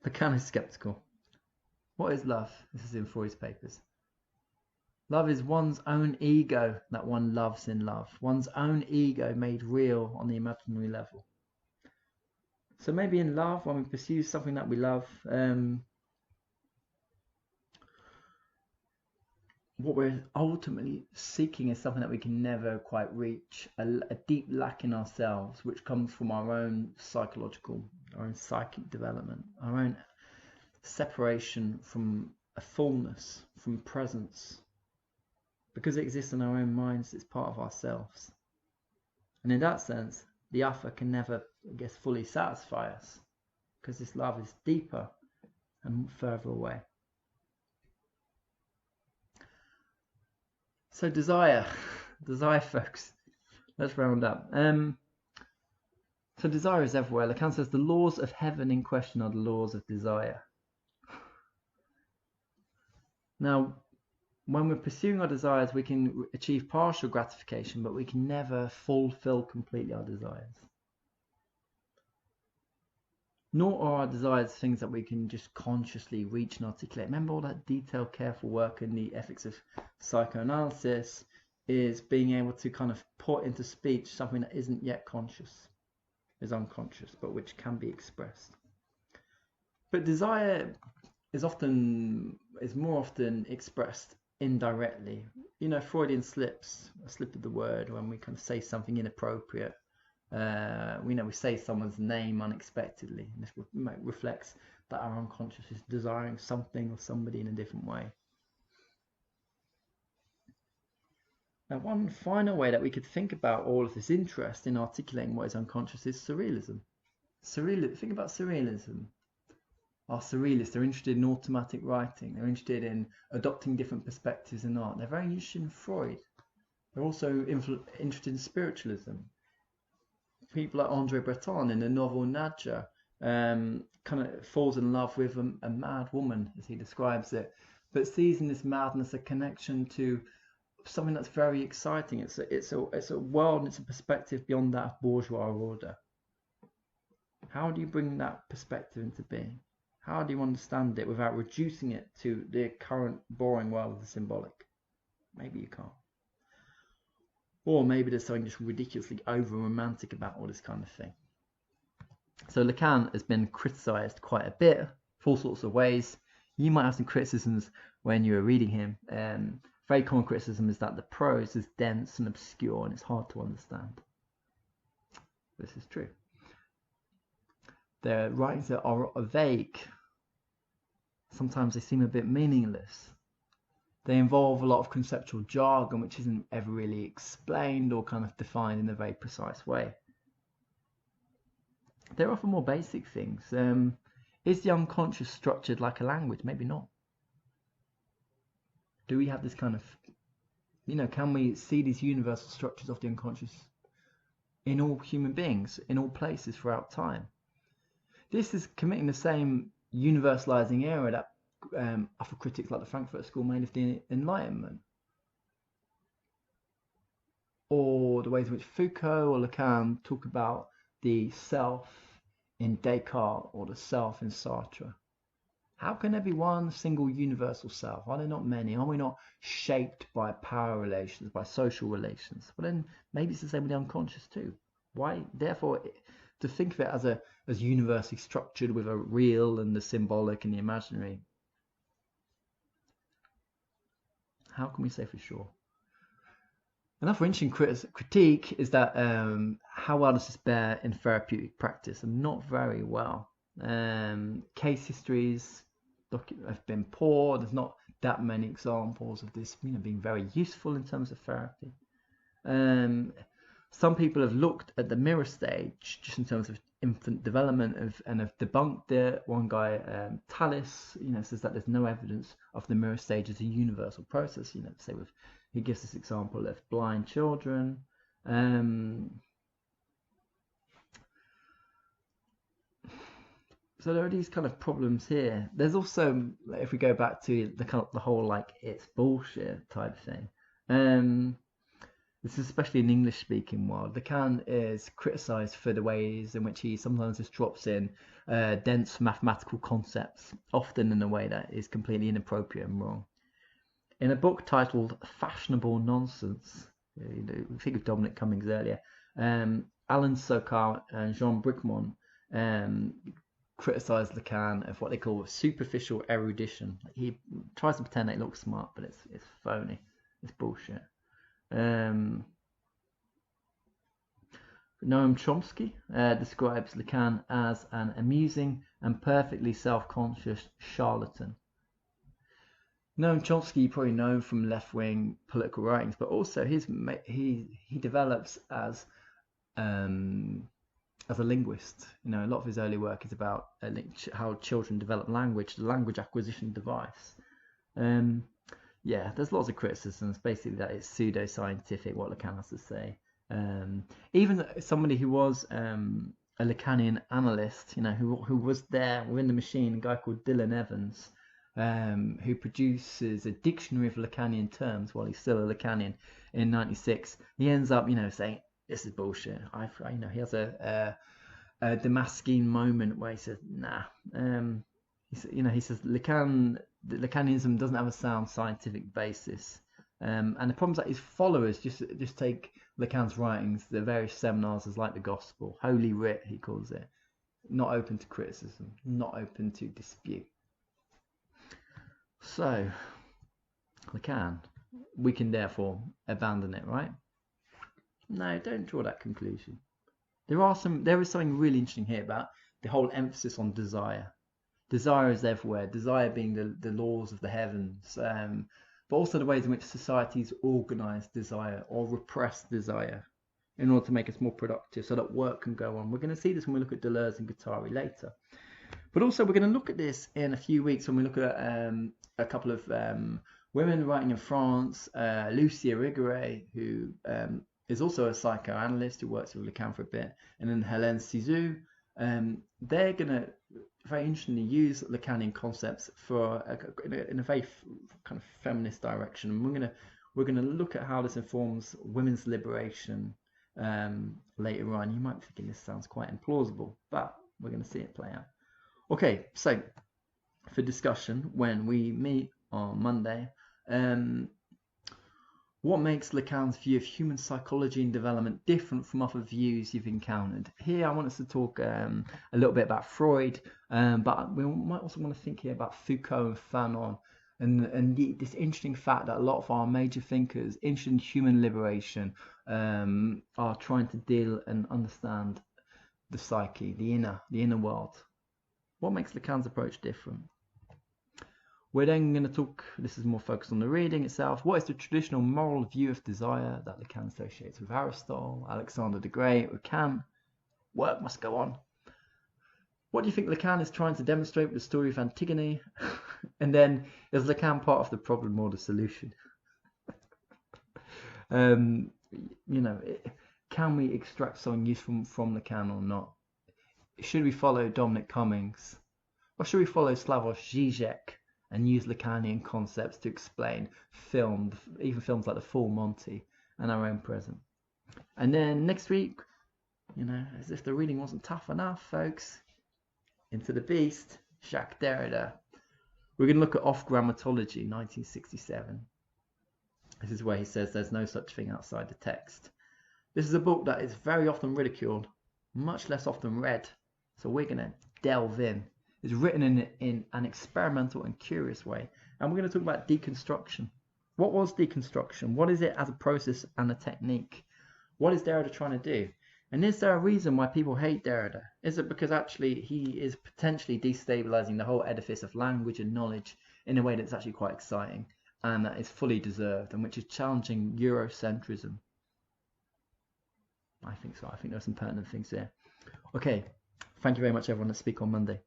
Lacan is skeptical. What is love? This is in Freud's papers. Love is one's own ego that one loves in love, one's own ego made real on the imaginary level. So maybe in love, when we pursue something that we love, what we're ultimately seeking is something that we can never quite reach, a deep lack in ourselves, which comes from our own psychological, our own psychic development, our own separation from a fullness, from presence. Because it exists in our own minds, it's part of ourselves. And in that sense, the other can never, fully satisfy us, because this love is deeper and further away. So desire, folks. Let's round up. So desire is everywhere. Lacan says the laws of heaven in question are the laws of desire. Now, when we're pursuing our desires, we can achieve partial gratification, but we can never fulfill completely our desires. Nor are our desires things that we can just consciously reach and articulate. Remember all that detailed, careful work in the Ethics of Psychoanalysis is being able to kind of put into speech something that isn't yet conscious, is unconscious, but which can be expressed. But desire is more often expressed indirectly. You know, Freudian slips, a slip of the word when we kind of say something inappropriate. We say someone's name unexpectedly, and this reflects that our unconscious is desiring something or somebody in a different way. Now, one final way that we could think about all of this interest in articulating what is unconscious is surrealism. Think about surrealism. Our surrealists are interested in automatic writing. They're interested in adopting different perspectives in art. They're very interested in Freud. They're also interested in spiritualism. People like Andre Breton in the novel Nadja kind of falls in love with a mad woman, as he describes it, but sees in this madness a connection to something that's very exciting. It's a world and it's a perspective beyond that of bourgeois order. How do you bring that perspective into being? How do you understand it without reducing it to the current boring world of the symbolic? Maybe you can't. Or maybe there's something just ridiculously over-romantic about all this kind of thing. So Lacan has been criticised quite a bit, for all sorts of ways. You might have some criticisms when you were reading him. Very common criticism is that the prose is dense and obscure and it's hard to understand. This is true. The writings that are vague. Sometimes they seem a bit meaningless. They involve a lot of conceptual jargon which isn't ever really explained or kind of defined in a very precise way. They're often more basic things. Is the unconscious structured like a language? Maybe not. Do we have this kind of, can we see these universal structures of the unconscious in all human beings, in all places throughout time? This is committing the same universalizing error that other critics like the Frankfurt School made of the Enlightenment, or the ways in which Foucault or Lacan talk about the self in Descartes or the self in Sartre. How can there be one single universal self? Are there not many? Are we not shaped by power relations, by social relations? Well, then maybe it's the same with the unconscious too. Why? Therefore, to think of it as universally structured with a real and the symbolic and the imaginary, how can we say for sure? Another interesting critique is that how well does this bear in therapeutic practice? And not very well. Case histories have been poor. There's not that many examples of this being very useful in terms of therapy. Some people have looked at the mirror stage just in terms of infant development and have debunked it. One guy, Tallis, says that there's no evidence of the mirror stage as a universal process. He gives this example of blind children. So there are these kind of problems here. There's also, if we go back to the whole it's bullshit type thing. This is especially in English-speaking world. Lacan is criticised for the ways in which he sometimes just drops in dense mathematical concepts, often in a way that is completely inappropriate and wrong. In a book titled Fashionable Nonsense, we think of Dominic Cummings earlier, Alan Sokal and Jean Bricmont criticise Lacan of what they call superficial erudition. He tries to pretend that he looks smart, but it's phony. It's bullshit. Noam Chomsky describes Lacan as an amusing and perfectly self-conscious charlatan. Noam Chomsky, you probably know from left-wing political writings, but also he develops as a linguist. A lot of his early work is about how children develop language, the language acquisition device. yeah, there's lots of criticisms. Basically, that it's pseudo-scientific, what Lacan has to say. Even somebody who was a Lacanian analyst, you know, who was there within the machine, a guy called Dylan Evans, who produces a dictionary of Lacanian terms while he's still a Lacanian in '96. He ends up, you know, saying this is bullshit. You know, he has a Damascene moment where he says, nah. He says Lacanism doesn't have a sound scientific basis. And the problem is that his followers just take Lacan's writings, the various seminars, as like the gospel, holy writ, he calls it, not open to criticism, not open to dispute. So, Lacan, we can therefore abandon it, right? No, don't draw that conclusion. There is something really interesting here about the whole emphasis on desire. Desire is everywhere. Desire being the laws of the heavens, but also the ways in which societies organise desire or repress desire in order to make us more productive so that work can go on. We're going to see this when we look at Deleuze and Guattari later. But also we're going to look at this in a few weeks when we look at a couple of women writing in France, Lucie Irigaray, who is also a psychoanalyst who works with Lacan for a bit, and then Hélène Cizou. They're going to very interestingly use Lacanian concepts for in a very kind of feminist direction, and we're gonna look at how this informs women's liberation later on. You might be thinking this sounds quite implausible, but we're going to see it play out. Okay, so for discussion when we meet on Monday, what makes Lacan's view of human psychology and development different from other views you've encountered? Here I want us to talk a little bit about Freud, but we might also want to think here about Foucault and Fanon, and this interesting fact that a lot of our major thinkers interested in human liberation are trying to deal and understand the psyche, the inner world. What makes Lacan's approach different? We're then going to talk, this is more focused on the reading itself, what is the traditional moral view of desire that Lacan associates with Aristotle, Alexander the Great, or Kant? Work must go on. What do you think Lacan is trying to demonstrate with the story of Antigone? And then, is Lacan part of the problem or the solution? You know, can we extract something useful from Lacan or not? Should we follow Dominic Cummings? Or should we follow Slavoj Žižek and use Lacanian concepts to explain even films like The Full Monty and Our Own Present? And then next week, you know, as if the reading wasn't tough enough, folks, Into the Beast, Jacques Derrida. We're going to look at Off Grammatology, 1967. This is where he says there's no such thing outside the text. This is a book that is very often ridiculed, much less often read. So we're going to delve in. It's written in an experimental and curious way. And we're going to talk about deconstruction. What was deconstruction? What is it as a process and a technique? What is Derrida trying to do? And is there a reason why people hate Derrida? Is it because actually he is potentially destabilizing the whole edifice of language and knowledge in a way that's actually quite exciting and that is fully deserved and which is challenging Eurocentrism? I think so. I think there's some pertinent things there. Okay. Thank you very much, everyone. Let's speak on Monday.